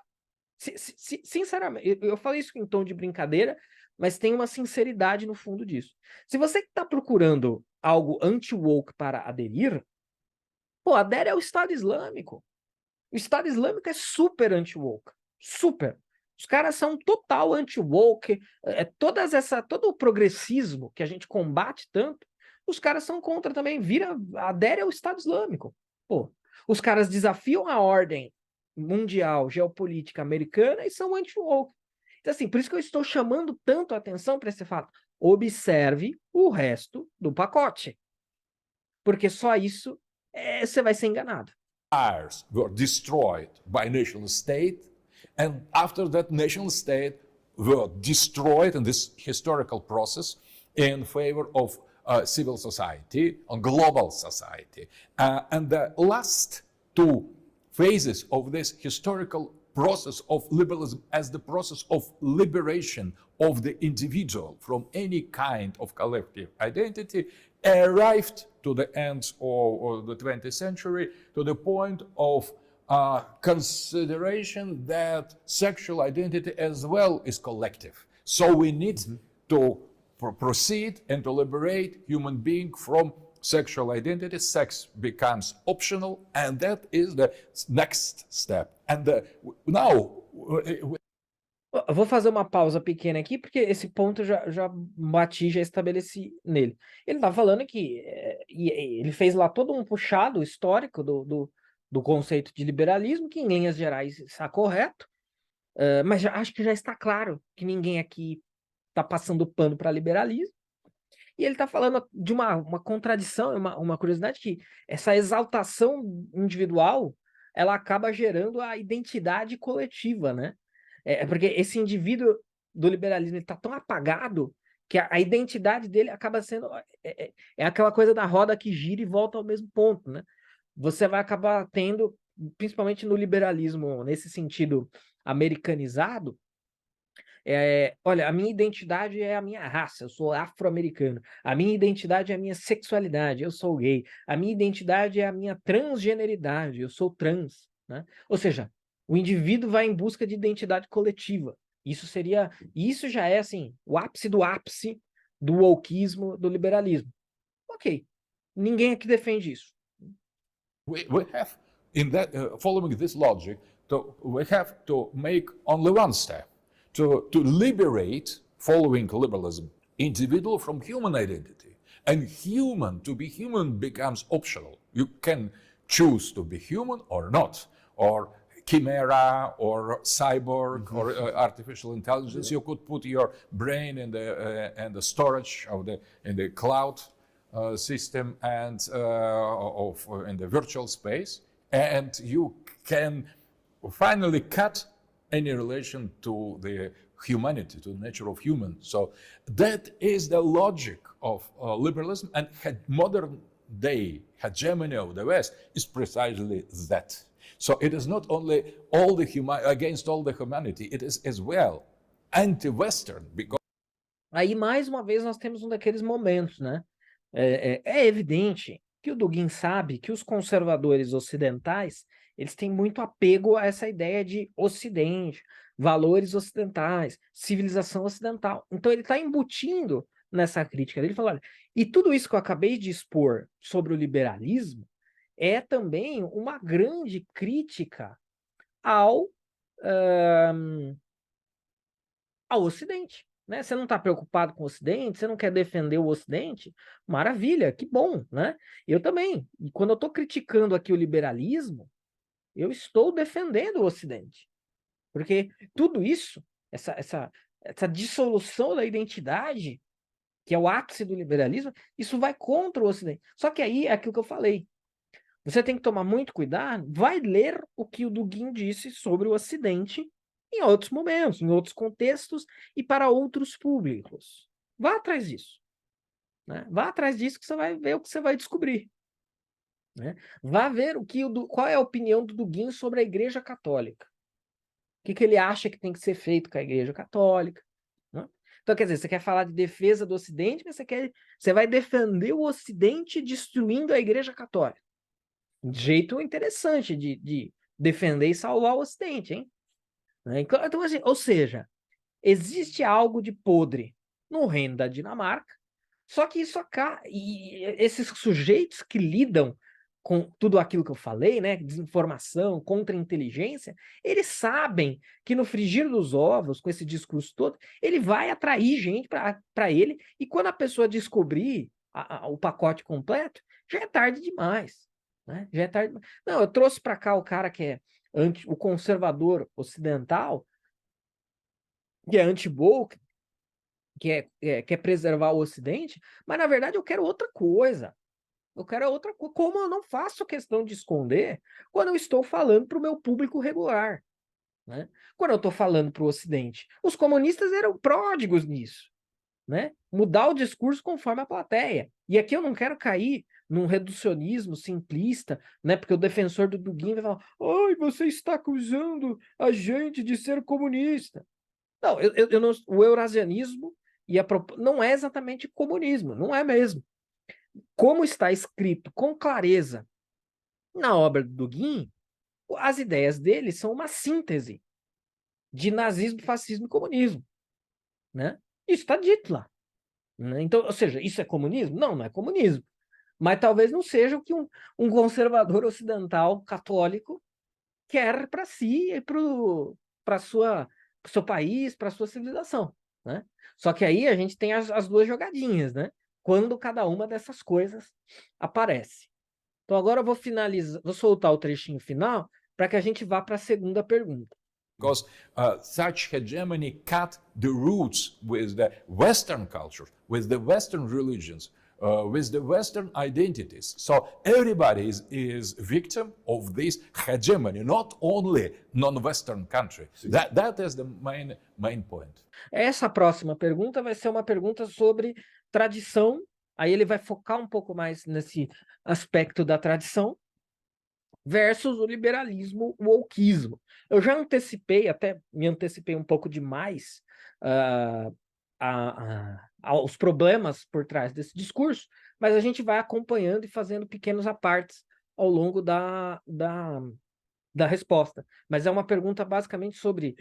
sinceramente, eu falei isso em tom de brincadeira, mas tem uma sinceridade no fundo disso. Se você está procurando algo anti-woke para aderir, pô, adere ao Estado Islâmico. O Estado Islâmico é super anti-woke. Super. Os caras são total anti-woke. Todo o progressismo que a gente combate tanto, os caras são contra também. Adere ao Estado Islâmico. Pô, os caras desafiam a ordem mundial, geopolítica americana e são anti-woke. Então, assim, por isso que eu estou chamando tanto a atenção para esse fato. Observe o resto do pacote. Porque só isso você vai ser enganado. Were destroyed by nation state, and after that nation state were destroyed in this historical process in favor of civil society and global society. And the last two phases of this historical process of liberalism as the process of liberation of the individual from any kind of collective identity arrived to the end of the 20th century to the point of consideration that sexual identity as well is collective. So we need to proceed and to liberate human being from sexual identity. Sex becomes optional, and that is the next step. And now Eu vou fazer uma pausa pequena aqui, porque esse ponto eu já bati, já estabeleci nele. Ele tá falando que ele fez lá todo um puxado histórico do conceito de liberalismo, que em linhas gerais está correto, mas acho que já está claro que ninguém aqui está passando pano para liberalismo. E ele está falando de uma contradição, uma curiosidade, que essa exaltação individual, ela acaba gerando a identidade coletiva, né? Porque esse indivíduo do liberalismo está tão apagado que a identidade dele acaba sendo... É aquela coisa da roda que gira e volta ao mesmo ponto, né? Você vai acabar tendo, principalmente no liberalismo, nesse sentido americanizado, olha, a minha identidade é a minha raça, eu sou afro-americano. A minha identidade é a minha sexualidade, eu sou gay. A minha identidade é a minha transgeneridade, eu sou trans, né? Ou seja, o indivíduo vai em busca de identidade coletiva. Isso já é, assim, o ápice do wokeismo, do liberalismo. Ok, ninguém aqui defende isso. we have, in that, following this logic, we have to make only one step to liberate, following liberalism, individual from human identity. And human, to be human becomes optional. You can choose to be human or not, or chimera, or cyborg, or artificial intelligence. You could put your brain in the storage of in the cloud system and in the virtual space, and you can finally cut any relation to the humanity, to the nature of human. So that is the logic of liberalism, and modern day hegemony of the West is precisely that. So it is not only against all the humanity, it is as well anti-Western. Because... Aí, mais uma vez, nós temos um daqueles momentos, né? É evidente que o Dugin sabe que os conservadores ocidentais, eles têm muito apego a essa ideia de ocidente, valores ocidentais, civilização ocidental. Então ele está embutindo nessa crítica dele, falando, olha, e tudo isso que eu acabei de expor sobre o liberalismo é também uma grande crítica ao Ocidente. Né? Você não está preocupado com o Ocidente, você não quer defender o Ocidente, maravilha, que bom, né? Eu também. E quando eu estou criticando aqui o liberalismo, eu estou defendendo o Ocidente. Porque tudo isso, essa dissolução da identidade, que é o ápice do liberalismo, isso vai contra o Ocidente. Só que aí é aquilo que eu falei. Você tem que tomar muito cuidado, vai ler o que o Dugin disse sobre o Ocidente em outros momentos, em outros contextos e para outros públicos. Vá atrás disso. Né? Vá atrás disso que você vai ver o que você vai descobrir. Né? Vá ver qual é a opinião do Dugin sobre a Igreja Católica. O que ele acha que tem que ser feito com a Igreja Católica. Né? Então, quer dizer, você quer falar de defesa do Ocidente, mas você vai defender o Ocidente destruindo a Igreja Católica. De jeito interessante de defender e salvar o Ocidente, hein? Então, assim, ou seja, existe algo de podre no reino da Dinamarca, só que esses sujeitos que lidam com tudo aquilo que eu falei, né, desinformação, contra-inteligência, eles sabem que no frigir dos ovos, com esse discurso todo, ele vai atrair gente para ele, e quando a pessoa descobrir o pacote completo, já é tarde demais. Né? Já é tarde. Não, eu trouxe para cá o cara que é o conservador ocidental, que é anti-woke, que quer preservar o Ocidente, mas na verdade eu quero outra coisa. Eu quero outra coisa. Como eu não faço questão de esconder quando eu estou falando para o meu público regular. Né? Quando eu estou falando para o Ocidente. Os comunistas eram pródigos nisso. Né? Mudar o discurso conforme a plateia. E aqui eu não quero cair num reducionismo simplista, né? Porque o defensor do Dugin vai falar: ai, você está acusando a gente de ser comunista. Não, eu não, o eurasianismo não é exatamente comunismo, não é mesmo. Como está escrito com clareza na obra do Dugin, As ideias dele são uma síntese de nazismo, fascismo e comunismo, né? Isso está dito lá, né? Então, ou seja, isso é comunismo? Não, não é comunismo. Mas talvez não seja o que um conservador ocidental católico quer para si e para o seu país, para a sua civilização, né? Só que aí a gente tem as duas jogadinhas, né? Quando cada uma dessas coisas aparece. Então agora eu vou finalizar, vou soltar o trechinho final para que a gente vá para a segunda pergunta. Because such hegemony cut the roots with the Western culture, with the Western religions, with the Western identities. So everybody is victim of this hegemony, not only non-Western country. That is the main point. Essa próxima pergunta vai ser uma pergunta sobre tradição. Aí ele vai focar um pouco mais nesse aspecto da tradição versus o liberalismo, o wokeismo. Eu já antecipei, até me antecipei um pouco demais aos problemas por trás desse discurso, mas a gente vai acompanhando e fazendo pequenos apartes ao longo da resposta. Mas é uma pergunta basicamente sobre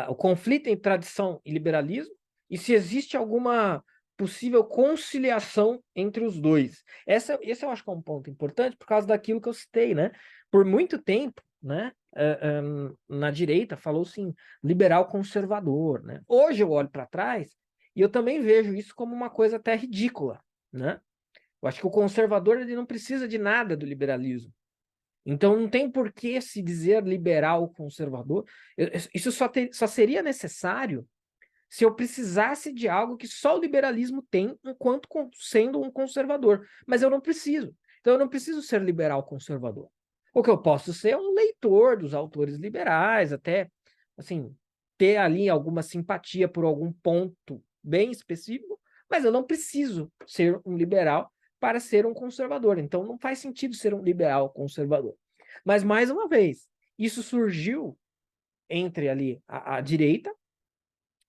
o conflito entre tradição e liberalismo e se existe alguma possível conciliação entre os dois. Esse eu acho que é um ponto importante por causa daquilo que eu citei, né? Por muito tempo, né, na direita falou-se em liberal conservador, né? Hoje eu olho para trás e eu também vejo isso como uma coisa até ridícula, né? Eu acho que o conservador ele não precisa de nada do liberalismo. Então não tem por que se dizer liberal ou conservador. Isso só seria necessário se eu precisasse de algo que só o liberalismo tem enquanto sendo um conservador. Mas eu não preciso. Então eu não preciso ser liberal conservador. O que eu posso ser é um leitor dos autores liberais, até assim, ter ali alguma simpatia por algum ponto bem específico, mas eu não preciso ser um liberal para ser um conservador. Então não faz sentido ser um liberal conservador. Mas, mais uma vez, isso surgiu entre ali a direita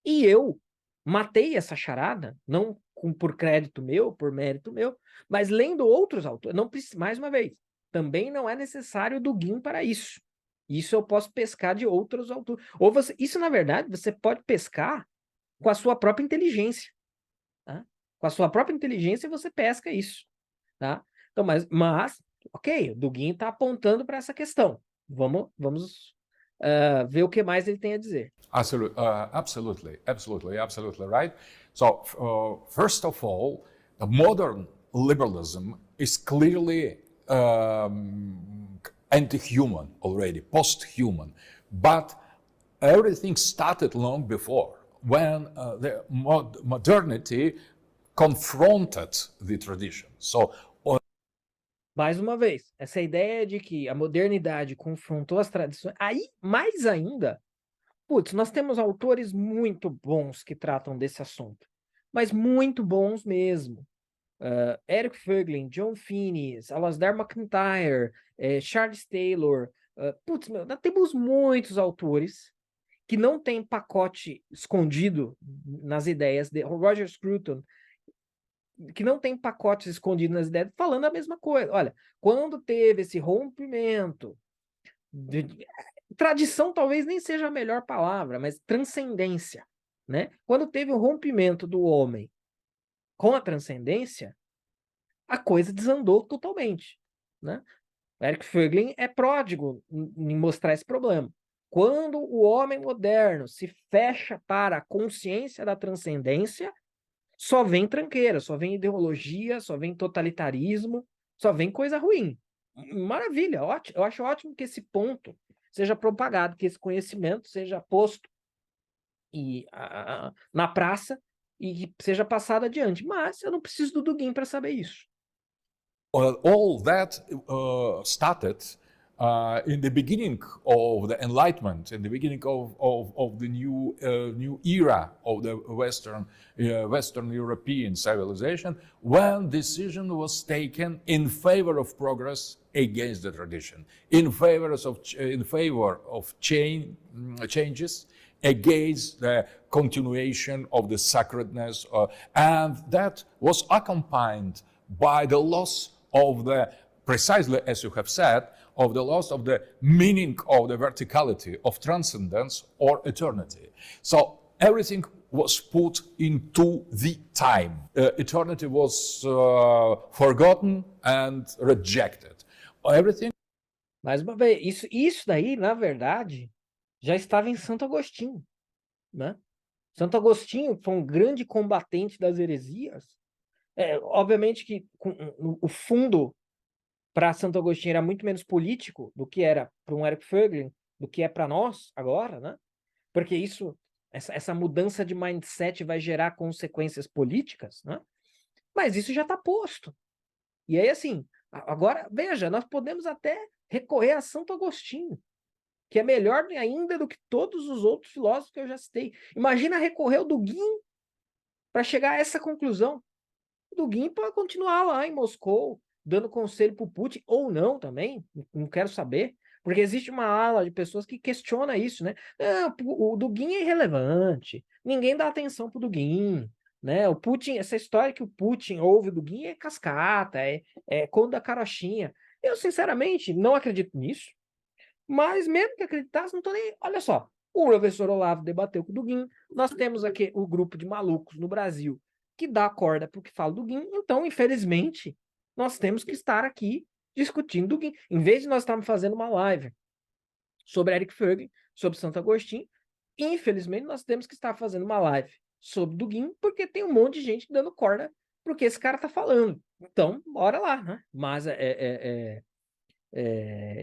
e eu matei essa charada, não por crédito meu, por mérito meu, mas lendo outros autores. Não, mais uma vez, também não é necessário Dugin para isso. Isso eu posso pescar de outros autores. Ou isso, na verdade, você pode pescar com a sua própria inteligência. Tá? Com a sua própria inteligência você pesca isso. Tá? Então, mas ok, o Dugin está apontando para essa questão. Vamos ver o que mais ele tem a dizer. Absolutely right. So, first of all, the modern liberalism is clearly anti-human already, post-human. But everything started long before, when the modernity confronted the tradition. So, mais uma vez, essa ideia de que a modernidade confrontou as tradições, aí, mais ainda, putz, nós temos autores muito bons que tratam desse assunto, mas muito bons mesmo. Eric Voegelin, John Finnis, Alasdair MacIntyre, Charles Taylor, putz, nós temos muitos autores que não têm pacote escondido nas ideias de Roger Scruton, que não tem pacotes escondidos nas ideias, falando a mesma coisa. Olha, quando teve esse rompimento, tradição talvez nem seja a melhor palavra, mas transcendência, né? Quando teve o rompimento do homem com a transcendência, a coisa desandou totalmente, né? Eric Voegelin é pródigo em mostrar esse problema. Quando o homem moderno se fecha para a consciência da transcendência, só vem tranqueira, só vem ideologia, só vem totalitarismo, só vem coisa ruim. Maravilha, ótimo. Eu acho ótimo que esse ponto seja propagado, que esse conhecimento seja posto na praça e que seja passado adiante. Mas eu não preciso do Dugin para saber isso. All that started in the beginning of the Enlightenment, in the beginning of the new era of the Western European civilization, when decision was taken in favor of progress against the tradition, in favor of changes against the continuation of the sacredness, and that was accompanied by the loss of the, precisely as you have said, of the loss of the meaning of the verticality of transcendence or eternity. So everything was put into the time. Eternity was forgotten and rejected. Everything. Mais uma vez, isso daí, na verdade, já estava em Santo Agostinho, né? Santo Agostinho foi um grande combatente das heresias. Obviamente que o fundo para Santo Agostinho era muito menos político do que era para um Eric Voegelin, do que é para nós agora, né? Porque essa mudança de mindset vai gerar consequências políticas, né? Mas isso já está posto. E aí, assim, agora, veja, nós podemos até recorrer a Santo Agostinho, que é melhor ainda do que todos os outros filósofos que eu já citei. Imagina recorrer ao Dugin para chegar a essa conclusão. O Dugin pode continuar lá em Moscou, dando conselho para o Putin, ou não também, não quero saber, porque existe uma ala de pessoas que questiona isso, né? O Dugin é irrelevante, ninguém dá atenção para o Dugin, né? O Putin, essa história que o Putin ouve o Dugin é cascata, é conto da carochinha. Eu, sinceramente, não acredito nisso, mas mesmo que acreditasse, não tô nem... Olha só, o professor Olavo debateu com o Dugin, nós temos aqui o grupo de malucos no Brasil que dá corda para o que fala o Dugin, então, infelizmente, nós temos que estar aqui discutindo Dugin. Em vez de nós estarmos fazendo uma live sobre Eric Voegelin, sobre Santo Agostinho, infelizmente, nós temos que estar fazendo uma live sobre Dugin, porque tem um monte de gente dando corda para o que esse cara está falando. Então, bora lá, né? Mas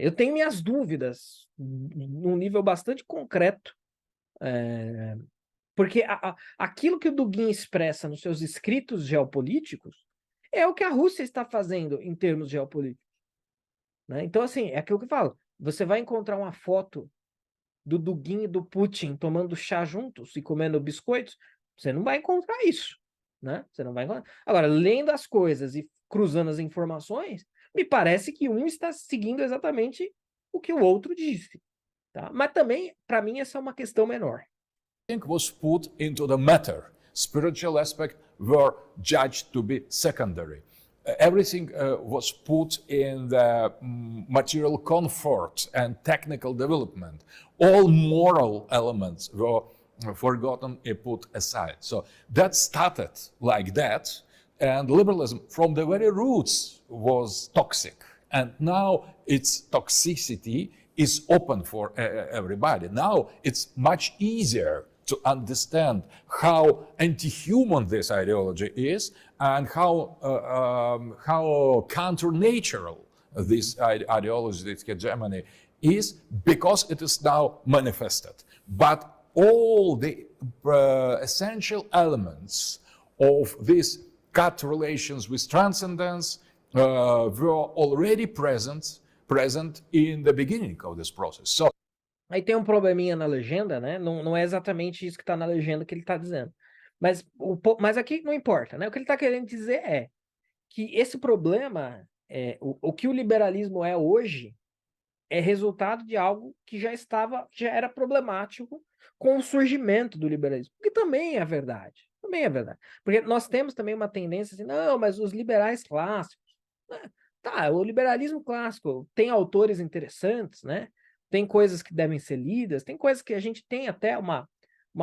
eu tenho minhas dúvidas num nível bastante concreto, porque aquilo que o Dugin expressa nos seus escritos geopolíticos é o que a Rússia está fazendo em termos geopolíticos, né? Então, assim, é aquilo que eu falo. Você vai encontrar uma foto do Dugin e do Putin tomando chá juntos e comendo biscoitos, você não vai encontrar isso, né? Você não vai encontrar. Agora, lendo as coisas e cruzando as informações, me parece que um está seguindo exatamente o que o outro disse, tá? Mas também, para mim, essa é uma questão menor. Was put into the matter. Spiritual aspect were judged to be secondary. Everything was put in the material comfort and technical development. All moral elements were forgotten and put aside. So that started like that, and liberalism from the very roots was toxic. And now its toxicity is open for everybody. Now it's much easier to understand how anti-human this ideology is and how counter-natural this ideology, this hegemony, is, because it is now manifested. But all the essential elements of these cut relations with transcendence were already present in the beginning of this process. So, aí tem um probleminha na legenda, né? Não é exatamente isso que está na legenda que ele está dizendo. Mas aqui não importa, né? O que ele está querendo dizer é que esse problema, o que o liberalismo é hoje, é resultado de algo que já era problemático com o surgimento do liberalismo. Que também é verdade. Também é verdade. Porque nós temos também uma tendência assim, não, mas os liberais clássicos. Né? Tá, o liberalismo clássico tem autores interessantes, né? Tem coisas que devem ser lidas, tem coisas que a gente tem até uma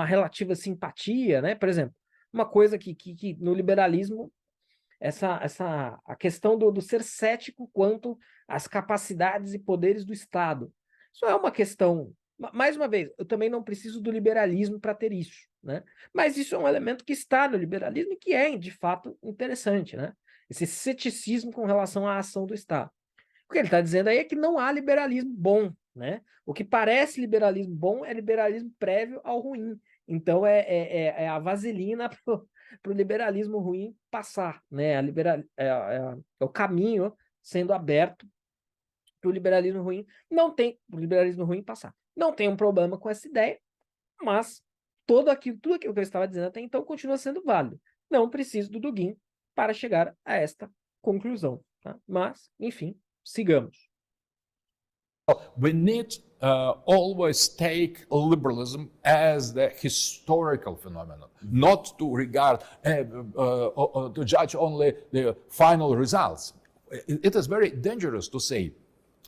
relativa simpatia, né? Por exemplo, uma coisa que no liberalismo, a questão do ser cético quanto às capacidades e poderes do Estado. Isso é uma questão, mais uma vez, eu também não preciso do liberalismo para ter isso, né? Mas isso é um elemento que está no liberalismo e que é, de fato, interessante, né? Esse ceticismo com relação à ação do Estado. O que ele está dizendo aí é que não há liberalismo bom, né? O que parece liberalismo bom é liberalismo prévio ao ruim. Então é a vaselina para o liberalismo ruim passar, né? É o caminho sendo aberto para o liberalismo ruim. O liberalismo ruim passar. Não tem um problema com essa ideia, mas tudo aquilo que eu estava dizendo até então continua sendo válido. Não preciso do Dugin para chegar a esta conclusão, tá? Mas, enfim, sigamos. We need always take liberalism as the historical phenomenon, not to regard, to judge only the final results. It is very dangerous to say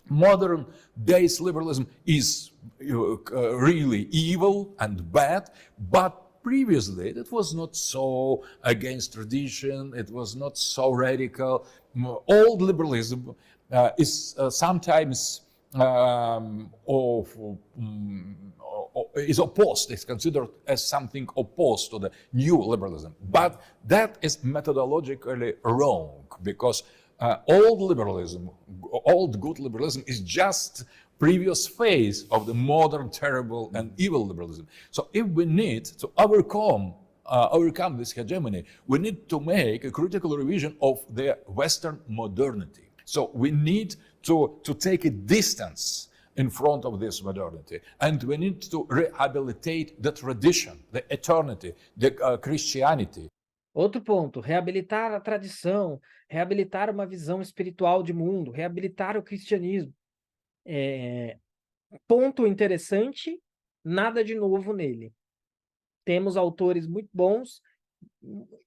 modern day's liberalism is really evil and bad, but previously it was not so against tradition, it was not so radical. Old liberalism is sometimes is opposed, is considered as something opposed to the new liberalism. But that is methodologically wrong, because old liberalism, old good liberalism is just previous phase of the modern terrible and evil liberalism. So if we need to overcome this hegemony, we need to make a critical revision of the Western modernity. So we need to take a distance in front of this modernity, and we need to rehabilitate the tradition, the eternity, the Christianity. Outro ponto, reabilitar a tradição, reabilitar uma visão espiritual de mundo, reabilitar o cristianismo. Ponto interessante, nada de novo nele. Temos autores muito bons,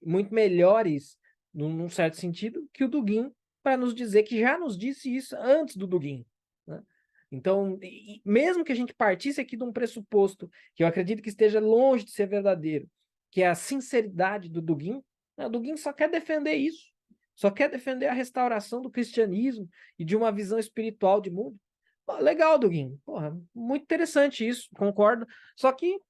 muito melhores, num certo sentido, que o Dugin, para nos dizer que já nos disse isso antes do Dugin, né? Então, mesmo que a gente partisse aqui de um pressuposto que eu acredito que esteja longe de ser verdadeiro, que é a sinceridade do Dugin, né? O Dugin só quer defender isso, só quer defender a restauração do cristianismo e de uma visão espiritual de mundo. Pô, legal, Dugin, porra, muito interessante isso, concordo, só que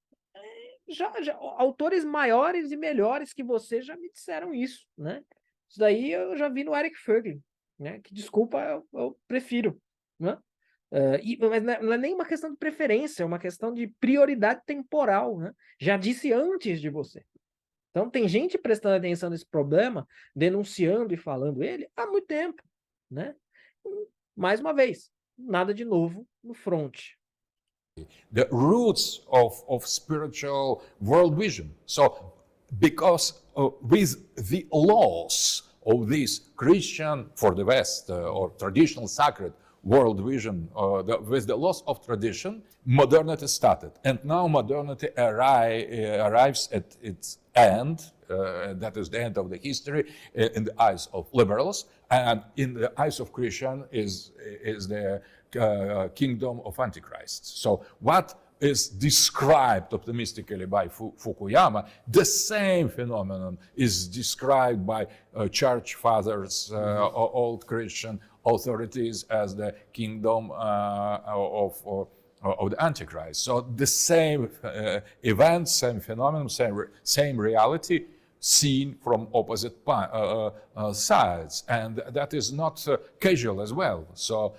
já autores maiores e melhores que você já me disseram isso, né? Isso daí eu já vi no Eric Fögl, né? Que, desculpa, eu prefiro, né? Mas não é nem uma questão de preferência, é uma questão de prioridade temporal, né? Já disse antes de você. Então tem gente prestando atenção nesse problema, denunciando e falando ele há muito tempo, né? Mais uma vez, nada de novo no front. The roots of spiritual world vision. So, because with the laws of this Christian, for the West, or traditional sacred world vision, with the loss of tradition, modernity started. And now modernity arrives at its end. That is the end of the history in the eyes of liberals, and in the eyes of Christian is the kingdom of Antichrist. So what is described optimistically by Fukuyama, the same phenomenon is described by church fathers, old Christian authorities, as the kingdom of the Antichrist. So the same event, same phenomenon, same reality, seen from opposite sides, and that is not casual as well. So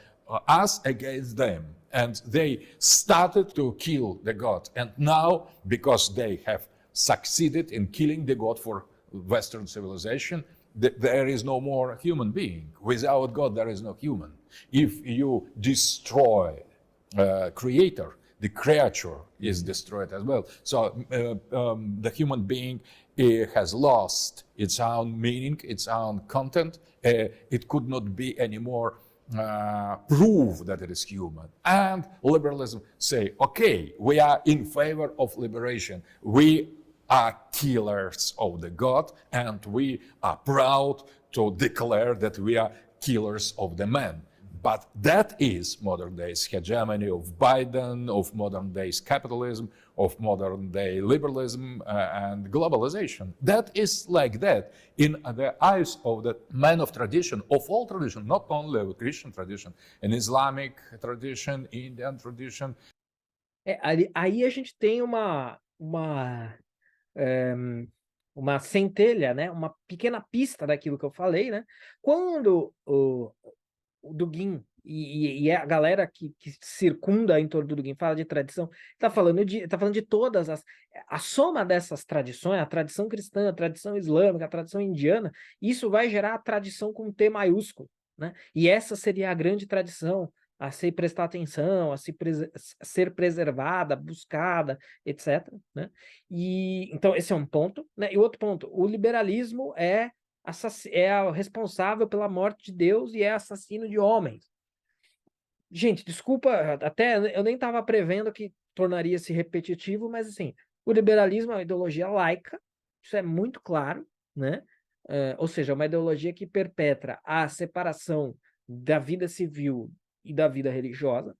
us against them, and they started to kill the God, and now, because they have succeeded in killing the God for Western civilization, there is no more human being. Without God there is no human. If you destroy creator, the creature is destroyed as well. So the human being has lost its own meaning, its own content. It could not be anymore prove that it is human. And liberalism say, okay, we are in favor of liberation. We are killers of the God, and we are proud to declare that we are killers of the man. But that is modern day's hegemony of Biden, of modern day's capitalism, of modern day liberalism and globalization. That is like that in the eyes of the man of tradition, of all tradition, not only of Christian tradition, an Islamic tradition, Indian tradition. Aí a gente tem uma centelha, né? Uma pequena pista daquilo que eu falei, né? Quando o Dugin e a galera que circunda em torno do Dugin fala de tradição, tá falando de todas a soma dessas tradições, a tradição cristã, a tradição islâmica, a tradição indiana, isso vai gerar a tradição com T maiúsculo, né? E essa seria a grande tradição a se prestar atenção, a ser preservada, buscada, etc., né? E então esse é um ponto, né? E outro ponto, o liberalismo é responsável pela morte de Deus e é assassino de homens. Gente, desculpa, até eu nem estava prevendo que tornaria-se repetitivo, mas assim, o liberalismo é uma ideologia laica, isso é muito claro, né? Ou seja, uma ideologia que perpetra a separação da vida civil e da vida religiosa.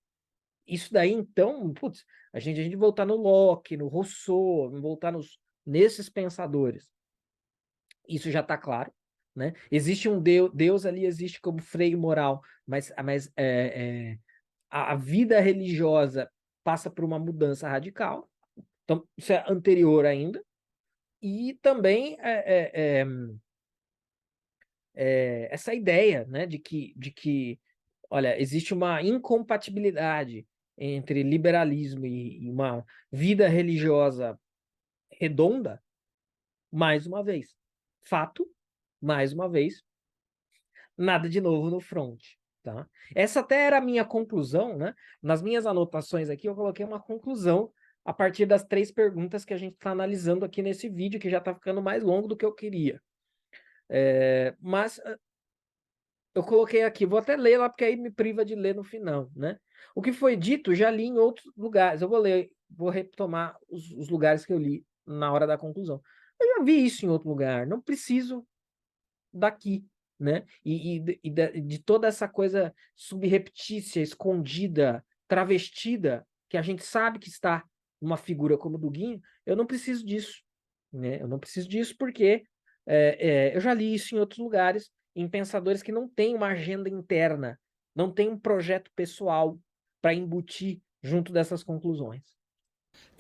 Isso daí, então, putz, a gente voltar no Locke, no Rousseau, voltar nesses pensadores. Isso já está claro, né? Existe um Deus ali, existe como freio moral, mas a vida religiosa passa por uma mudança radical. Então, isso é anterior ainda. E também essa ideia, né, de que, olha, existe uma incompatibilidade entre liberalismo e uma vida religiosa redonda, mais uma vez. Fato, mais uma vez, nada de novo no front. Tá? Essa até era a minha conclusão, né? Nas minhas anotações aqui, eu coloquei uma conclusão a partir das 3 perguntas que a gente está analisando aqui nesse vídeo, que já está ficando mais longo do que eu queria. Mas eu coloquei aqui, vou até ler lá, porque aí me priva de ler no final, né? O que foi dito, já li em outros lugares. Eu vou ler, vou retomar os lugares que eu li na hora da conclusão. Eu já vi isso em outro lugar, não preciso daqui, né? E de toda essa coisa subreptícia, escondida, travestida, que a gente sabe que está numa figura como o Duguinho, eu não preciso disso, né? Eu não preciso disso porque eu já li isso em outros lugares, em pensadores que não têm uma agenda interna, não têm um projeto pessoal para embutir junto dessas conclusões.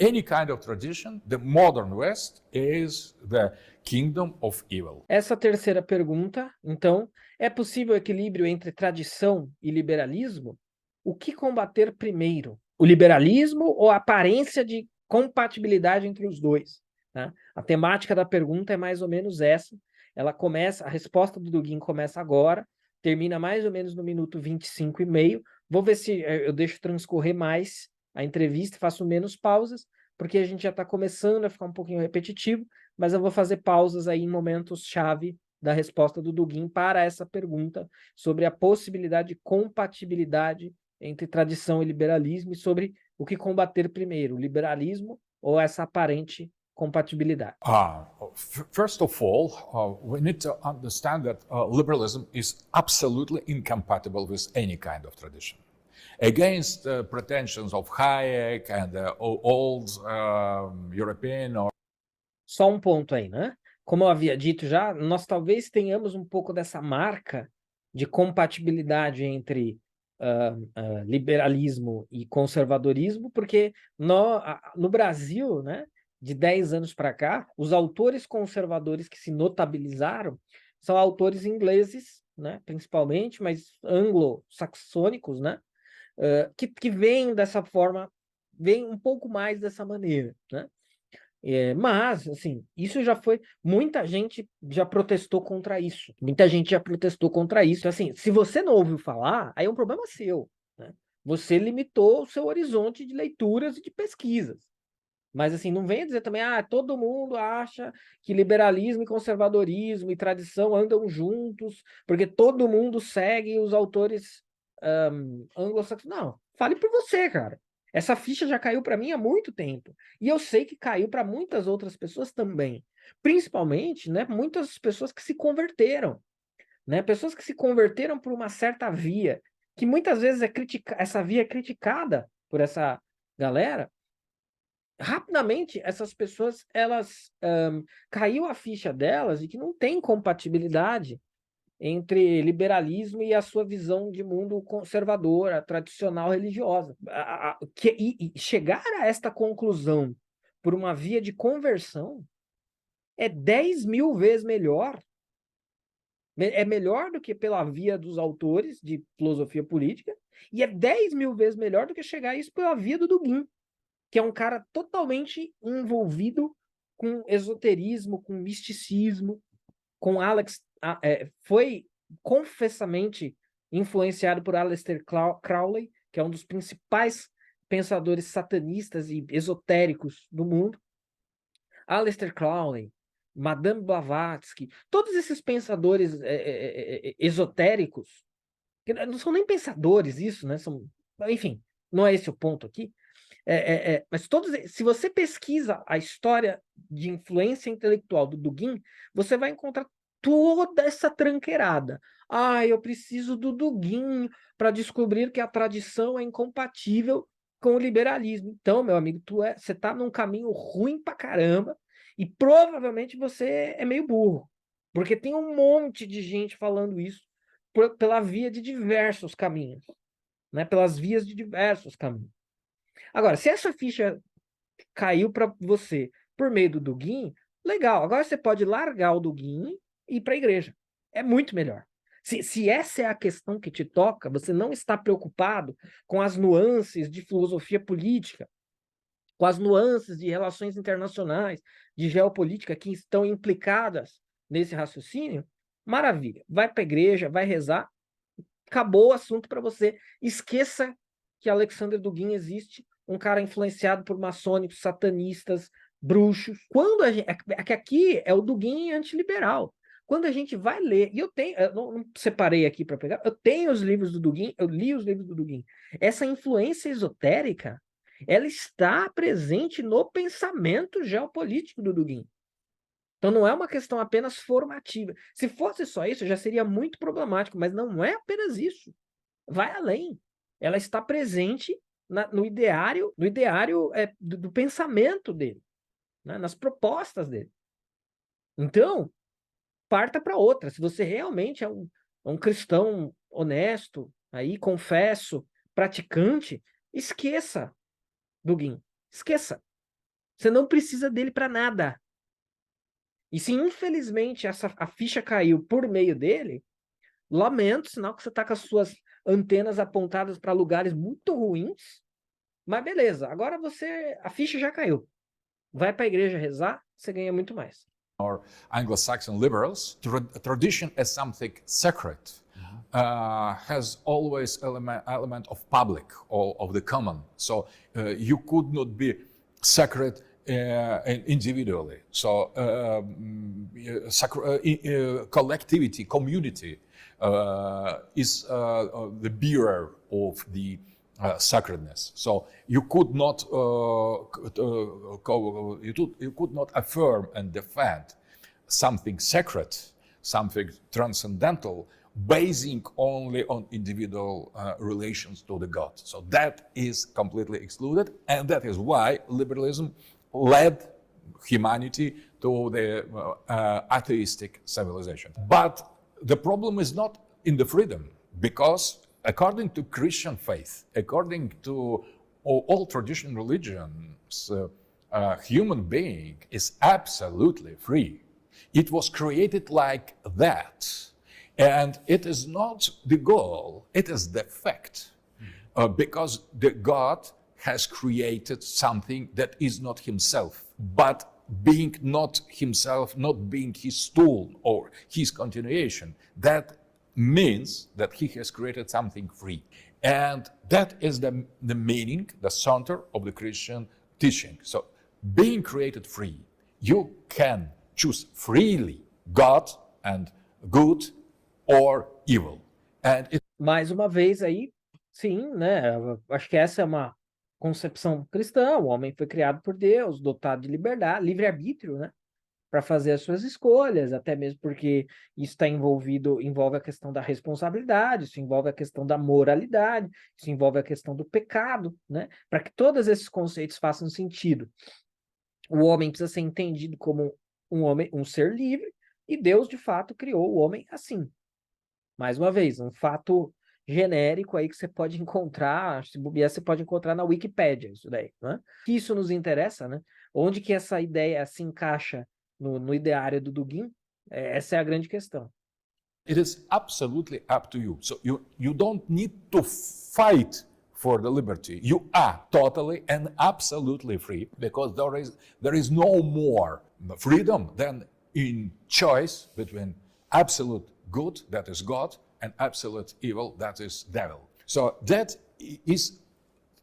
Any kind of tradition, the modern West is the kingdom of evil. Essa terceira pergunta, então, é possível equilíbrio entre tradição e liberalismo? O que combater primeiro? O liberalismo ou a aparência de compatibilidade entre os dois? Tá? A temática da pergunta é mais ou menos essa. Ela começa, a resposta do Dugin começa agora, termina mais ou menos no minuto 25,5. Vou ver se eu deixo transcorrer mais a entrevista, faço menos pausas, porque a gente já está começando a ficar um pouquinho repetitivo, mas eu vou fazer pausas aí em momentos-chave da resposta do Dugin para essa pergunta sobre a possibilidade de compatibilidade entre tradição e liberalismo e sobre o que combater primeiro, o liberalismo ou essa aparente compatibilidade. First of all, we need to understand that liberalism is absolutely incompatible with any kind of tradition. Against the pretensions of Hayek and old European or... Só um ponto aí, né? Como eu havia dito já, nós talvez tenhamos um pouco dessa marca de compatibilidade entre liberalismo e conservadorismo, porque no Brasil, né, de 10 anos para cá, os autores conservadores que se notabilizaram são autores ingleses, né, principalmente, mas anglo-saxônicos, né, que veem dessa forma, veem um pouco mais dessa maneira, né? Mas, assim, isso já foi... Muita gente já protestou contra isso. Muita gente já protestou contra isso. Então, assim, se você não ouviu falar, aí é um problema seu, né? Você limitou o seu horizonte de leituras e de pesquisas. Mas, assim, não venha dizer também, todo mundo acha que liberalismo e conservadorismo e tradição andam juntos, porque todo mundo segue os autores anglo-saxões. Não, fale por você, cara. Essa ficha já caiu para mim há muito tempo. E eu sei que caiu para muitas outras pessoas também. Principalmente, né, muitas pessoas que se converteram. Né? Pessoas que se converteram por uma certa via, que muitas vezes essa via é criticada por essa galera. Rapidamente, essas pessoas, elas caiu a ficha delas de que não tem compatibilidade entre liberalismo e a sua visão de mundo conservadora, tradicional, religiosa. E chegar a esta conclusão por uma via de conversão é 10.000 vezes melhor. É melhor do que pela via dos autores de filosofia política e é 10.000 vezes melhor do que chegar a isso pela via do Dugin, que é um cara totalmente envolvido com esoterismo, com misticismo, com Alex... foi confessamente influenciado por Aleister Crowley, que é um dos principais pensadores satanistas e esotéricos do mundo. Aleister Crowley, Madame Blavatsky, todos esses pensadores esotéricos, que não são nem pensadores isso, né? Enfim, não é esse o ponto aqui. Mas se você pesquisa a história de influência intelectual do Dugin, você vai encontrar toda essa tranqueirada. Ah, eu preciso do Dugin para descobrir que a tradição é incompatível com o liberalismo. Então, meu amigo, você tá num caminho ruim pra caramba e provavelmente você é meio burro, porque tem um monte de gente falando isso pela via de diversos caminhos, né? Pelas vias de diversos caminhos. Agora, se essa ficha caiu para você por meio do Dugin, legal. Agora você pode largar o Dugin e ir para a igreja. É muito melhor. Se essa é a questão que te toca, você não está preocupado com as nuances de filosofia política, com as nuances de relações internacionais, de geopolítica que estão implicadas nesse raciocínio, maravilha. Vai para a igreja, vai rezar, acabou o assunto para você. Esqueça que Alexander Dugin existe, um cara influenciado por maçônicos, satanistas, bruxos. Quando a gente, é que aqui é o Dugin antiliberal. Quando a gente vai ler, e eu não separei aqui para pegar, eu tenho os livros do Dugin, eu li os livros do Dugin. Essa influência esotérica, ela está presente no pensamento geopolítico do Dugin. Então não é uma questão apenas formativa. Se fosse só isso, já seria muito problemático, mas não é apenas isso. Vai além. Ela está presente no ideário do pensamento dele, né? Nas propostas dele. Então, parta para outra. Se você realmente é um cristão honesto, aí confesso, praticante, esqueça Dugin. Esqueça. Você não precisa dele para nada. E se infelizmente a ficha caiu por meio dele, lamento, sinal que você está com as suas antenas apontadas para lugares muito ruins, mas beleza, agora a ficha já caiu. Vai para a igreja rezar, você ganha muito mais. Or Anglo-Saxon liberals, tradition as something sacred has always element of public or of the common. So you could not be sacred individually. So collectivity, community is the bearer of the sacredness. So you could not you could not affirm and defend something sacred, something transcendental, basing only on individual relations to the God. So that is completely excluded, and that is why liberalism led humanity to the atheistic civilization. But the problem is not in the freedom, because according to Christian faith, according to all traditional religions, human being is absolutely free. It was created like that. And it is not the goal, it is the fact. Because the God has created something that is not himself, but being not himself, not being his tool or his continuation, that means that he has created something free. And that is the meaning, the center of the Christian teaching. So being created free, you can choose freely God and good or evil. And Mais uma vez aí, sim, né? Acho que essa é uma concepção cristã. O homem foi criado por Deus, dotado de liberdade, livre-arbítrio, né? Para fazer as suas escolhas, até mesmo porque isso envolve a questão da responsabilidade, isso envolve a questão da moralidade, isso envolve a questão do pecado, né? Para que todos esses conceitos façam sentido, o homem precisa ser entendido como um ser livre, e Deus, de fato, criou o homem assim. Mais uma vez, um fato genérico aí que você pode encontrar, se bobear, você pode encontrar na Wikipédia, isso daí, né? Que isso nos interessa, né? Onde que essa ideia se encaixa no ideário do Dugin? Essa é a grande questão. It is absolutely up to you. So you don't need to fight for the liberty. You are totally and absolutely free, because there is no more freedom than in choice between absolute good, that is God, and absolute evil, that is devil. So that is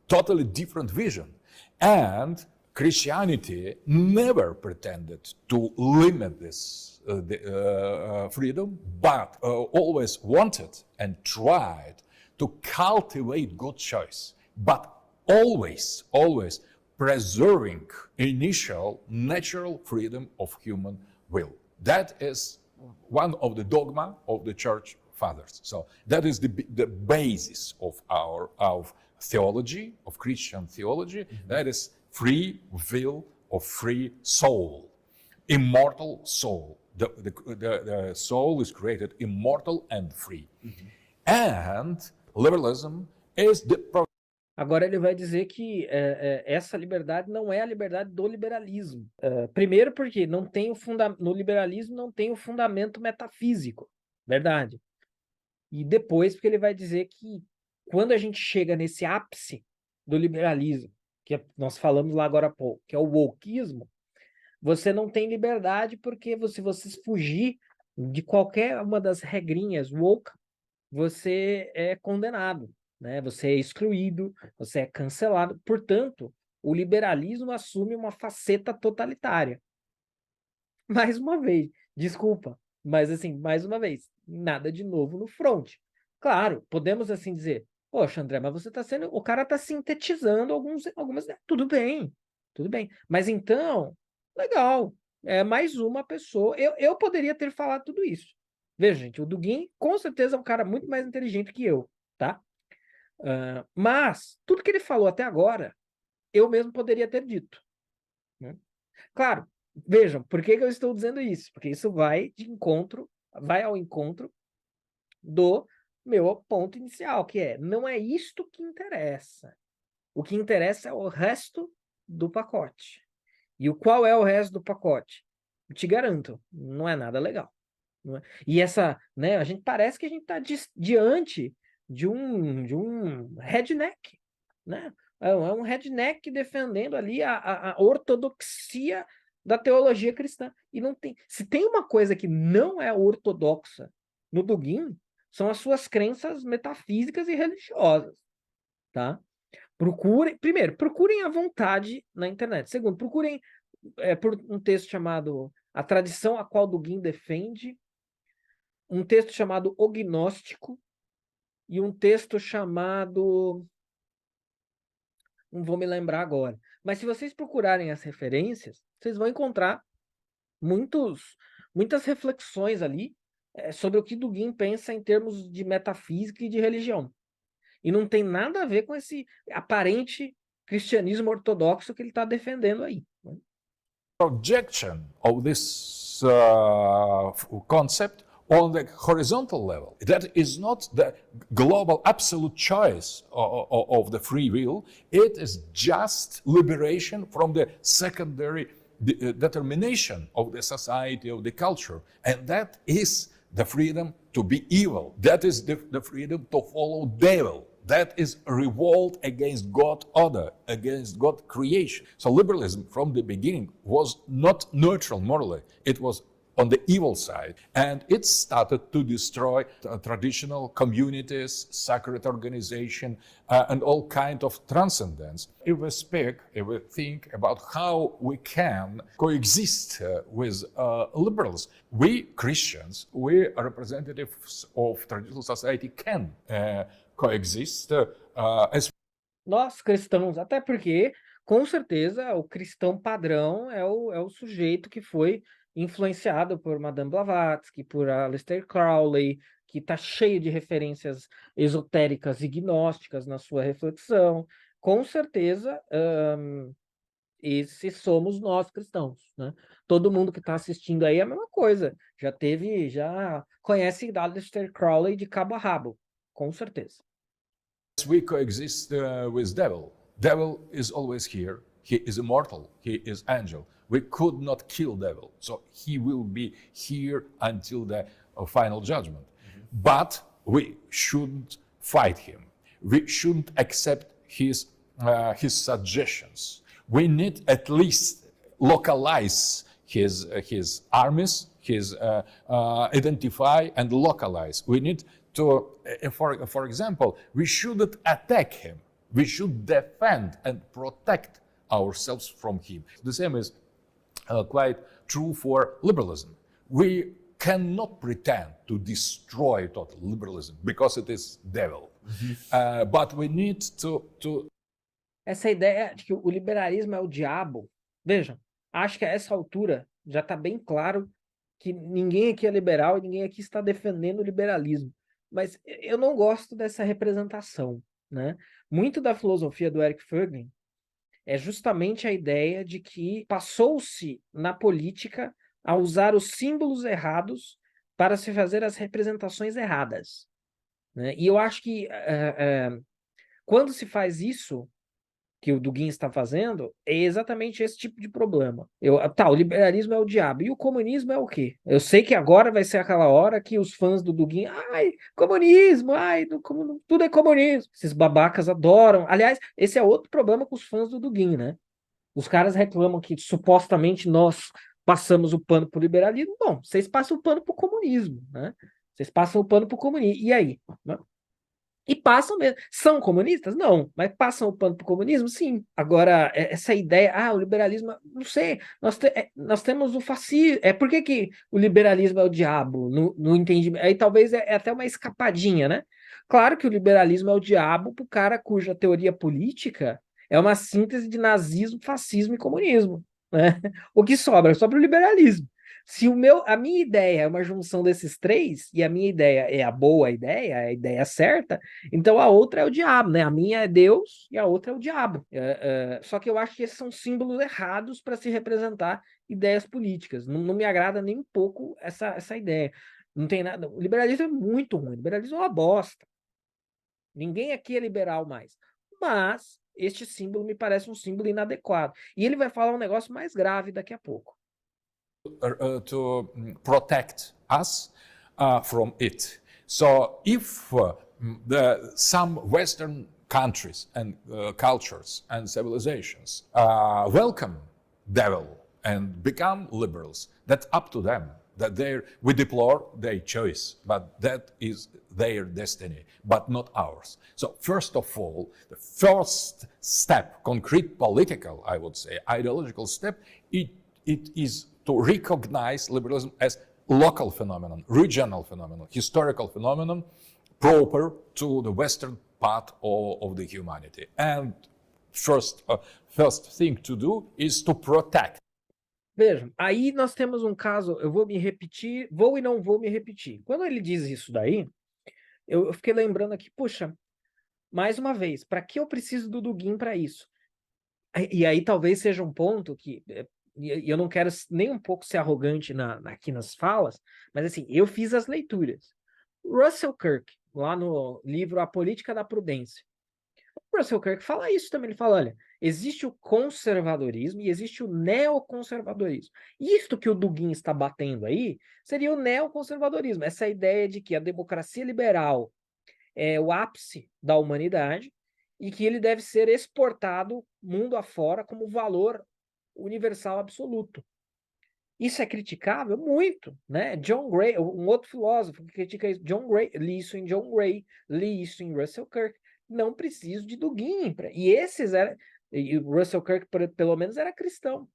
totally different vision. And Christianity never pretended to limit this freedom, but always wanted and tried to cultivate good choice, but always preserving initial natural freedom of human will. That is one of the dogma of the church fathers. So that is the basis of our theology, of Christian theology. That is free will of free soul, immortal soul. The soul is created immortal and free. And liberalism is the... Agora ele vai dizer que essa liberdade não é a liberdade do liberalismo. Primeiro porque não tem no liberalismo não tem o fundamento metafísico, verdade. E depois porque ele vai dizer que quando a gente chega nesse ápice do liberalismo, que nós falamos lá agora há pouco, que é o wokeismo, você não tem liberdade porque se você fugir de qualquer uma das regrinhas woke, você é condenado, né? Você é excluído, você é cancelado. Portanto, o liberalismo assume uma faceta totalitária. Mais uma vez, desculpa, mas assim, mais uma vez, nada de novo no front. Claro, podemos assim dizer, poxa, André, mas você está sendo, o cara está sintetizando algumas, tudo bem, mas então, legal, é mais uma pessoa, eu poderia ter falado tudo isso. Veja, gente, o Dugin com certeza é um cara muito mais inteligente que eu, tá? Mas tudo que ele falou até agora, eu mesmo poderia ter dito, né? Claro, vejam, por que eu estou dizendo isso? Porque isso vai ao encontro do meu ponto inicial, que não é isto que interessa. O que interessa é o resto do pacote. E qual é o resto do pacote? Eu te garanto, não é nada legal. Não é? E essa, né, parece que a gente está diante de um redneck, né? É um redneck defendendo ali a ortodoxia da teologia cristã. E não tem. Se tem uma coisa que não é ortodoxa no Dugin, são as suas crenças metafísicas e religiosas, tá? Procurem à vontade na internet. Segundo, procurem por um texto chamado A Tradição a qual Dugin defende, um texto chamado O Gnóstico e um texto chamado... Não vou me lembrar agora. Mas se vocês procurarem as referências, vocês vão encontrar muitas reflexões ali sobre o que Dugin pensa em termos de metafísica e de religião. E não tem nada a ver com esse aparente cristianismo ortodoxo que ele está defendendo aí. Projection of this concept on the horizontal level. That is not the global absolute choice of the free will. It is just liberation from the secondary determination of the society, of the culture. And that is the freedom to be evil. That is the freedom to follow devil. That is a revolt against God order, against God creation. So liberalism from the beginning was not neutral morally. It was on the evil side. And it started to destroy traditional communities, sacred organization, and all kind of transcendence. If we think about how we can coexist with liberals, we Christians, we representatives of traditional society can coexist as... Nós cristãos, até porque, com certeza, o cristão padrão é o sujeito que foi influenciado por Madame Blavatsky, por Aleister Crowley, que está cheio de referências esotéricas e gnósticas na sua reflexão. Com certeza, esses somos nós cristãos, né? Todo mundo que está assistindo aí é a mesma coisa. Já conhece Aleister Crowley de cabo a rabo, com certeza. We coexist with devil. Devil is always here. He is immortal. He is angel. We could not kill devil, so he will be here until the final judgment. But we shouldn't fight him. We shouldn't accept his suggestions. We need at least localize his armies, identify and localize. We need to, for example, we shouldn't attack him. We should defend and protect ourselves from him. The same is quite true for liberalism. We cannot pretend to destroy total liberalism because it is devil. But we need to... Essa ideia de que o liberalismo é o diabo, vejam, acho que a essa altura já está bem claro que ninguém aqui é liberal e ninguém aqui está defendendo o liberalismo. Mas eu não gosto dessa representação, né? Muito da filosofia do Eric Fögling é justamente a ideia de que passou-se na política a usar os símbolos errados para se fazer as representações erradas, né? E eu acho que quando se faz isso, que o Dugin está fazendo, é exatamente esse tipo de problema. O liberalismo é o diabo. E o comunismo é o quê? Eu sei que agora vai ser aquela hora que os fãs do Dugin, ai, comunismo, ai, tudo é comunismo. Esses babacas adoram. Aliás, esse é outro problema com os fãs do Dugin, né? Os caras reclamam que supostamente nós passamos o pano para o liberalismo. Bom, vocês passam o pano para o comunismo, né? Vocês passam o pano para o comunismo. E aí? Né? E passam mesmo. São comunistas? Não. Mas passam o pano para o comunismo? Sim. Agora, essa ideia, o liberalismo, não sei, nós temos o fascismo. Por que o liberalismo é o diabo? No entendimento. Aí talvez é até uma escapadinha, né? Claro que o liberalismo é o diabo para o cara cuja teoria política é uma síntese de nazismo, fascismo e comunismo, né? O que sobra? Sobra o liberalismo. Se a minha ideia é uma junção desses três, e a minha ideia é a boa ideia, é a ideia certa, então a outra é o diabo, né? A minha é Deus e a outra é o diabo. Só que eu acho que esses são símbolos errados para se representar ideias políticas. Não me agrada nem um pouco essa ideia. Não tem nada. O liberalismo é muito ruim. O liberalismo é uma bosta. Ninguém aqui é liberal mais. Mas este símbolo me parece um símbolo inadequado. E ele vai falar um negócio mais grave daqui a pouco. To protect us from it. So if some Western countries and cultures and civilizations welcome devil and become liberals, that's up to them. We deplore their choice, but that is their destiny, but not ours. So first of all, the first step, concrete political, I would say, ideological step, it is to recognize liberalism as local phenomenon, regional phenomenon, historical phenomenon, proper to the Western part of the humanity. And first thing to do is to protect. Vejam, aí nós temos um caso, eu vou me repetir, vou e não vou me repetir. Quando ele diz isso daí, eu fiquei lembrando aqui, puxa, mais uma vez, para que eu preciso do Dugin para isso? E aí talvez seja um ponto que e eu não quero nem um pouco ser arrogante aqui nas falas, mas assim, eu fiz as leituras. Russell Kirk, lá no livro A Política da Prudência, o Russell Kirk fala isso também, ele fala, olha, existe o conservadorismo e existe o neoconservadorismo. Isto que o Dugin está batendo aí seria o neoconservadorismo, essa ideia de que a democracia liberal é o ápice da humanidade e que ele deve ser exportado mundo afora como valor universal absoluto. Isso é criticável? Muito, né? John Gray, um outro filósofo que critica isso, John Gray, li isso em John Gray, li isso em Russell Kirk. Não preciso de Dugin. E esses eram... E o Russell Kirk, pelo menos, era cristão,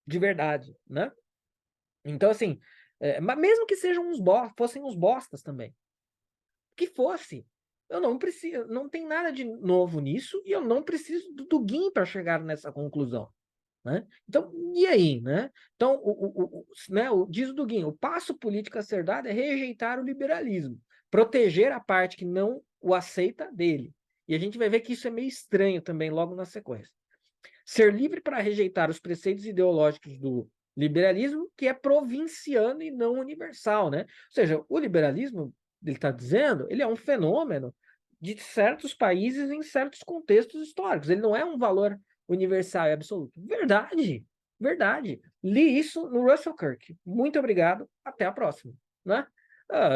de verdade, né? Então, assim, mas mesmo que sejam fossem uns bostas também, que fosse, eu não preciso, não tem nada de novo nisso e eu não preciso do Dugin para chegar nessa conclusão. Né? Então, e aí? Né? Então, diz o Dugin, o passo político a ser dado é rejeitar o liberalismo, proteger a parte que não o aceita dele. E a gente vai ver que isso é meio estranho também logo na sequência. Ser livre para rejeitar os preceitos ideológicos do liberalismo, que é provinciano e não universal. Né? Ou seja, o liberalismo, ele está dizendo, ele é um fenômeno de certos países em certos contextos históricos. Ele não é um valor universal e absoluto. Verdade, verdade. Li isso no Russell Kirk. Muito obrigado, até a próxima. Né?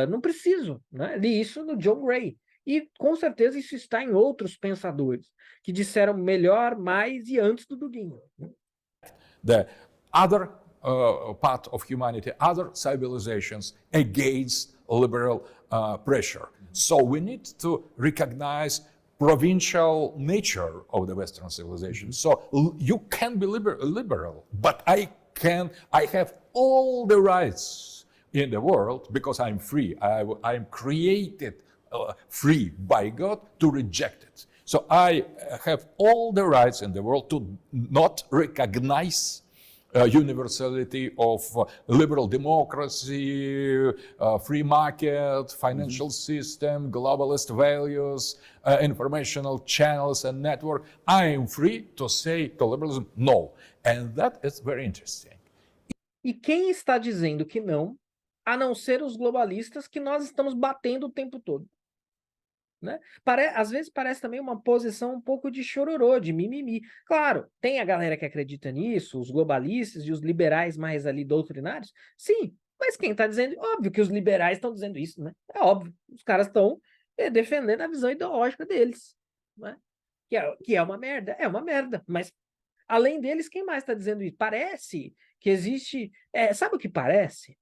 Não preciso. Né? Li isso no John Gray. E, com certeza, isso está em outros pensadores que disseram melhor, mais e antes do Dugin. The other part of humanity, other civilizations against liberal pressure. So we need to recognize provincial nature of the Western civilization. So you can be liberal, but I have all the rights in the world because I'm free. I'm created free by God to reject it. So I have all the rights in the world to not recognize universality of liberal democracy, free market, financial system, globalist values, informational channels and network. I am free to say to liberalism no. And that is very interesting. E quem está dizendo que não, a não ser os globalistas que nós estamos batendo o tempo todo? Né? Às vezes parece também uma posição um pouco de chororô, de mimimi. Claro, tem a galera que acredita nisso, os globalistas e os liberais mais ali doutrinários, sim, mas quem está dizendo? Óbvio que os liberais estão dizendo isso, né? É óbvio, os caras estão defendendo a visão ideológica deles, né? Que é uma merda, mas além deles, quem mais está dizendo isso? Parece que existe... sabe o que parece?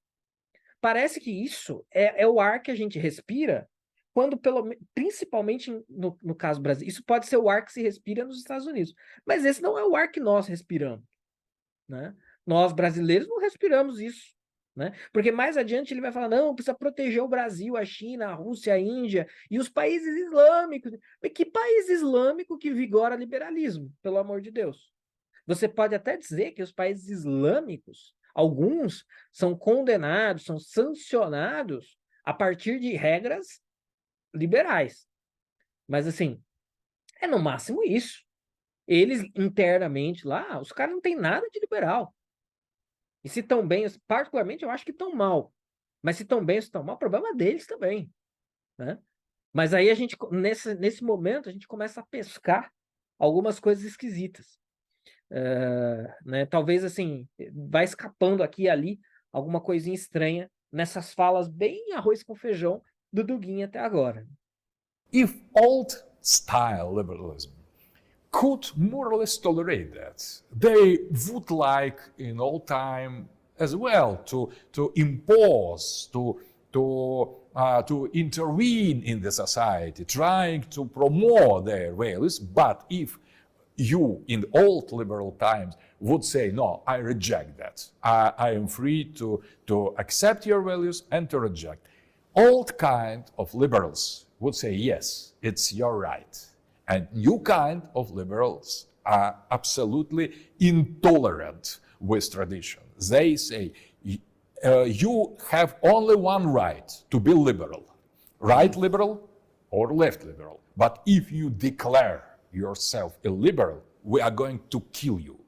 Parece que isso é o ar que a gente respira quando, principalmente no caso do Brasil, isso pode ser o ar que se respira nos Estados Unidos, mas esse não é o ar que nós respiramos, né? Nós, brasileiros, não respiramos isso, né? Porque mais adiante ele vai falar, não, precisa proteger o Brasil, a China, a Rússia, a Índia e os países islâmicos. Mas que país islâmico que vigora liberalismo, pelo amor de Deus? Você pode até dizer que os países islâmicos, alguns são condenados, são sancionados a partir de regras liberais. Mas, assim, é no máximo isso. Eles, internamente lá, os caras não têm nada de liberal. E se estão bem, particularmente, eu acho que estão mal. Mas se estão bem ou se estão mal, o problema é deles também, né? Mas aí a gente, nesse momento, a gente começa a pescar algumas coisas esquisitas. Né? Talvez, assim, vai escapando aqui e ali alguma coisinha estranha nessas falas bem arroz com feijão do Duguinha até agora. If old-style liberalism could more or less tolerate that, they would like in old time as well to impose, to intervene in the society, trying to promote their values. But if you, in the old liberal times, would say, no, I reject that. I am free to accept your values and to reject. Old kind of liberals would say, yes, it's your right. And new kind of liberals are absolutely intolerant with tradition. They say, you have only one right to be liberal, right liberal or left liberal. But if you declare yourself illiberal, we are going to kill you.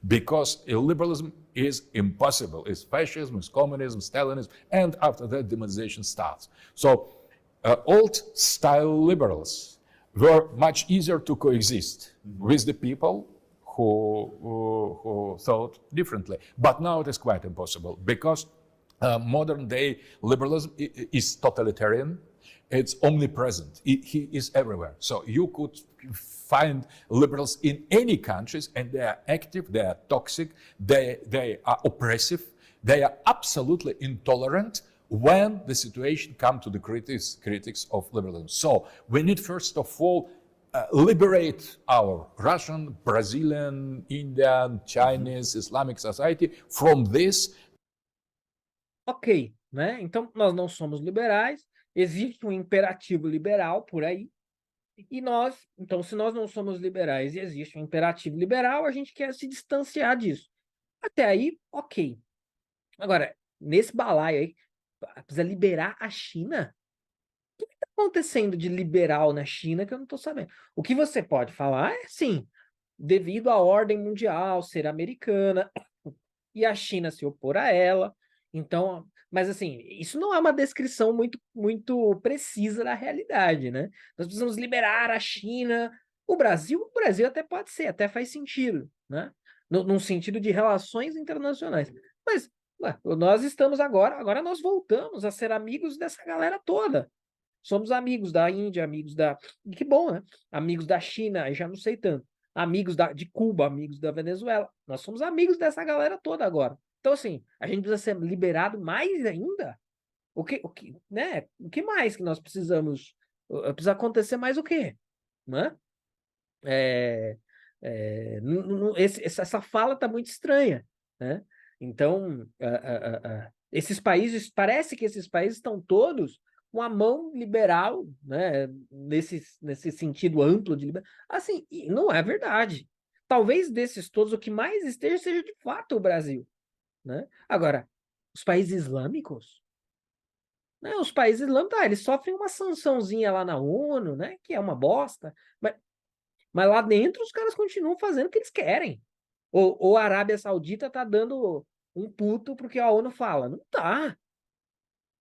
Because illiberalism is impossible. It's fascism, it's communism, Stalinism, and after that, demonization starts. So old-style liberals were much easier to coexist with the people who thought differently. But now it is quite impossible because modern-day liberalism is totalitarian. It's omnipresent. He is everywhere. So you could find liberals in any countries, and they are active, they are toxic, they are oppressive, they are absolutely intolerant when the situation comes to the critics of liberalism. So we need, first of all, liberate our Russian, Brazilian, Indian, Chinese, Islamic society from this. Ok, né? Então nós não somos liberais, existe um imperativo liberal por aí, e nós, então se nós não somos liberais e existe um imperativo liberal, a gente quer se distanciar disso. Até aí, ok. Agora, nesse balaio aí, precisa liberar a China? O que está acontecendo de liberal na China que eu não estou sabendo? O que você pode falar é, sim, devido à ordem mundial ser americana e a China se opor a ela. Então, mas assim, isso não é uma descrição muito precisa da realidade, né? Nós precisamos liberar a China. O Brasil até pode ser, até faz sentido, né? Num sentido de relações internacionais. Mas nós estamos agora nós voltamos a ser amigos dessa galera toda. Somos amigos da Índia, amigos da... Que bom, né? Amigos da China, aí já não sei tanto. Amigos de Cuba, amigos da Venezuela. Nós somos amigos dessa galera toda agora. Então, assim, a gente precisa ser liberado mais ainda? O que mais que nós precisamos? Precisa acontecer mais o quê? Né? Essa fala está muito estranha, né? Então, esses países, parece que esses países estão todos com a mão liberal, né? Nesse sentido amplo de liberdade. Assim, não é verdade. Talvez desses todos, o que mais esteja seja de fato o Brasil, né? Agora, os países islâmicos, né? Os países islâmicos, eles sofrem uma sançãozinha lá na ONU, né? Que é uma bosta, mas lá dentro os caras continuam fazendo o que eles querem. Ou a Arábia Saudita tá dando um puto porque a ONU fala. Não tá.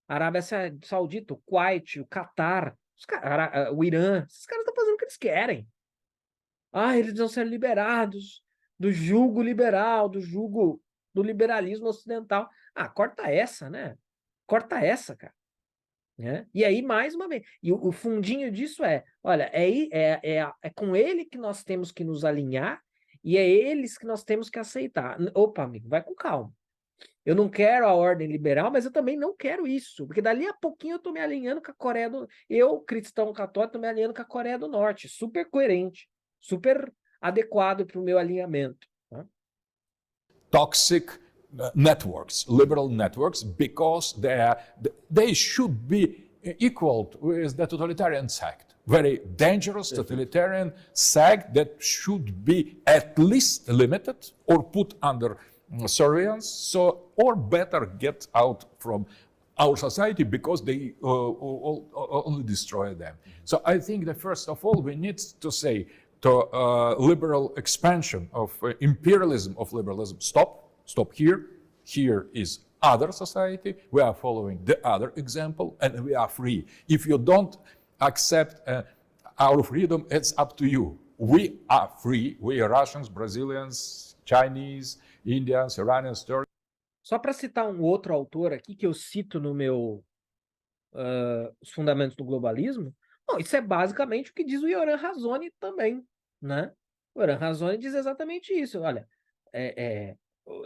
A Arábia Saudita, o Kuwait, o Catar, o Irã, esses caras estão fazendo o que eles querem. Eles vão ser liberados do jugo liberal, do jugo do liberalismo ocidental. Corta essa, né? Corta essa, cara. Né? E aí, mais uma vez, e o fundinho disso olha, é com ele que nós temos que nos alinhar e é eles que nós temos que aceitar. Opa, amigo, vai com calma. Eu não quero a ordem liberal, mas eu também não quero isso, porque dali a pouquinho eu estou me alinhando com a Coreia do... Eu, cristão católico, estou me alinhando com a Coreia do Norte. Super coerente, super adequado para o meu alinhamento. Tá? Toxic networks, liberal networks, because they should be equal with the totalitarian sect. Very dangerous totalitarian sect that should be at least limited or put under surveillance, or better get out from our society because they only destroy them. So I think that first of all we need to say to liberal expansion of imperialism of liberalism, stop here. Here is other society. We are following the other example, and we are free. If you don't accept our freedom, it's up to you. We are free. We are Russians, Brazilians, Chinese, Indians, Iranians, Turks. Só para citar um outro autor aqui que eu cito no meu Os Fundamentos do Globalismo, bom, isso é basicamente o que diz o Yoram Razoni também, né? O Yoram Razoni diz exatamente isso. Olha,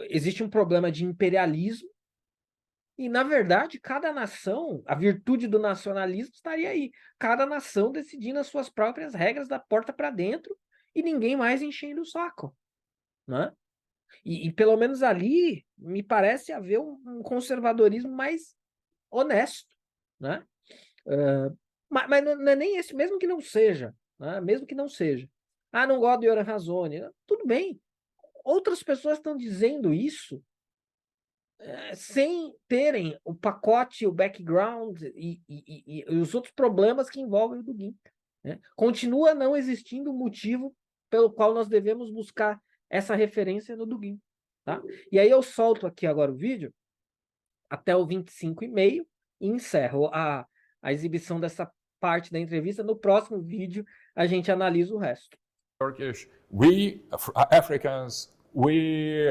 existe um problema de imperialismo e, na verdade, cada nação, a virtude do nacionalismo estaria aí. Cada nação decidindo as suas próprias regras da porta para dentro e ninguém mais enchendo o saco, né? E pelo menos ali me parece haver um conservadorismo mais honesto, né? Mas não é nem esse, mesmo que não seja, né? Mesmo que não seja. Não gosto de Yoram Razoni. Tudo bem. Outras pessoas estão dizendo isso sem terem o pacote, o background e os outros problemas que envolvem o Dugin. Né? Continua não existindo motivo pelo qual nós devemos buscar essa referência no Dugin. Tá? E aí eu solto aqui agora o vídeo até o 25:30 e encerro a exibição dessa parte da entrevista. No próximo vídeo a gente analisa o resto. Turkish, we Africans, we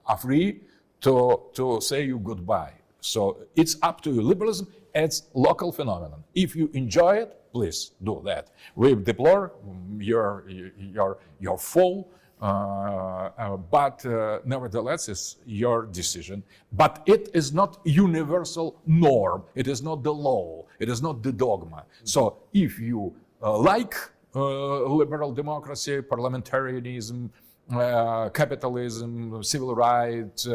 are free to say you goodbye. So it's up to you. Liberalism, it's local phenomenon. If you enjoy it, please do that. We deplore your fall, but nevertheless, it's your decision. But it is not universal norm. It is not the law. It is not the dogma. So if you like liberal democracy, parliamentarianism, capitalism, civil rights,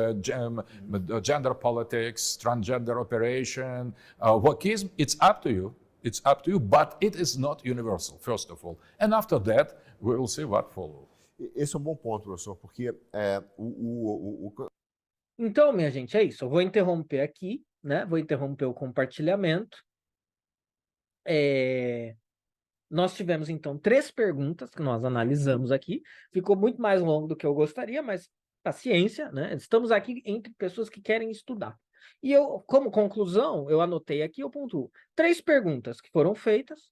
gender politics, transgender operation, wokism, it's up to you. It's up to you, but it is not universal, first of all. And after that, we will see what follows. Esse é um bom ponto, professor, porque Então, minha gente, é isso. Eu vou interromper aqui, né? Vou interromper o compartilhamento. Nós tivemos, então, 3 perguntas que nós analisamos aqui. Ficou muito mais longo do que eu gostaria, mas paciência, né? Estamos aqui entre pessoas que querem estudar. E eu, como conclusão, eu anotei aqui, eu pontuo 3 perguntas que foram feitas,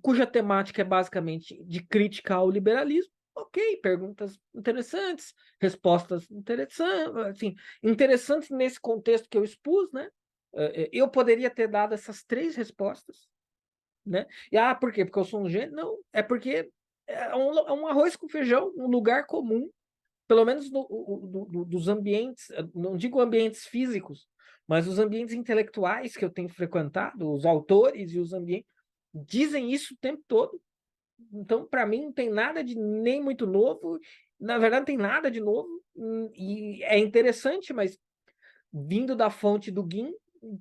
cuja temática é basicamente de crítica ao liberalismo. Ok, perguntas interessantes, respostas interessantes, assim, interessantes nesse contexto que eu expus, né? Eu poderia ter dado essas 3 respostas, né? E por quê? Porque eu sou um gênio? Não, é porque é um arroz com feijão, um lugar comum, pelo menos dos ambientes, não digo ambientes físicos, mas os ambientes intelectuais que eu tenho frequentado, os autores e os ambientes, dizem isso o tempo todo. Então, para mim, não tem nada de nem muito novo, na verdade, não tem nada de novo, e é interessante, mas vindo da fonte do Guin,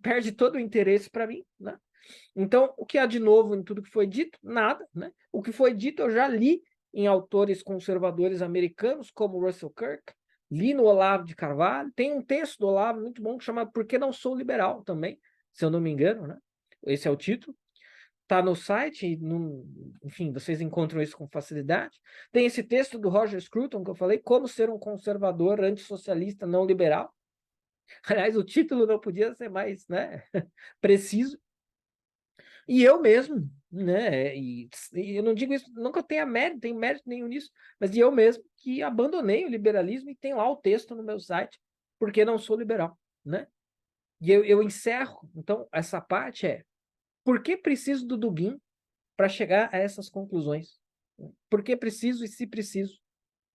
perde todo o interesse para mim, né? Então, o que há de novo em tudo que foi dito? Nada, né? O que foi dito eu já li em autores conservadores americanos, como Russell Kirk, li no Olavo de Carvalho, tem um texto do Olavo muito bom que chama Por que não sou liberal também, se eu não me engano, né? Esse é o título. Está no site, enfim, vocês encontram isso com facilidade. Tem esse texto do Roger Scruton que eu falei, Como Ser um Conservador Antissocialista Não Liberal. Aliás, o título não podia ser mais, né, preciso. E eu mesmo, né, e eu não digo isso, não que eu tenha mérito, tem mérito nenhum nisso, mas eu mesmo que abandonei o liberalismo e tem lá o texto no meu site, porque não sou liberal, né? E eu encerro, então, essa parte por que preciso do Dugin para chegar a essas conclusões? Por que preciso e se preciso?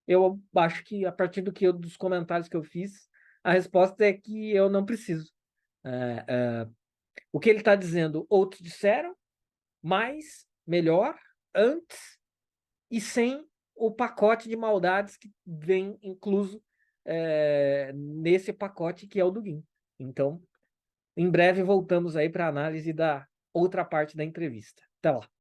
Eu acho que, a partir dos comentários que eu fiz, a resposta é que eu não preciso. O que ele está dizendo, outros disseram, mais, melhor, antes e sem o pacote de maldades que vem incluso nesse pacote que é o Dugin. Então, em breve voltamos aí para a análise da outra parte da entrevista. Até lá.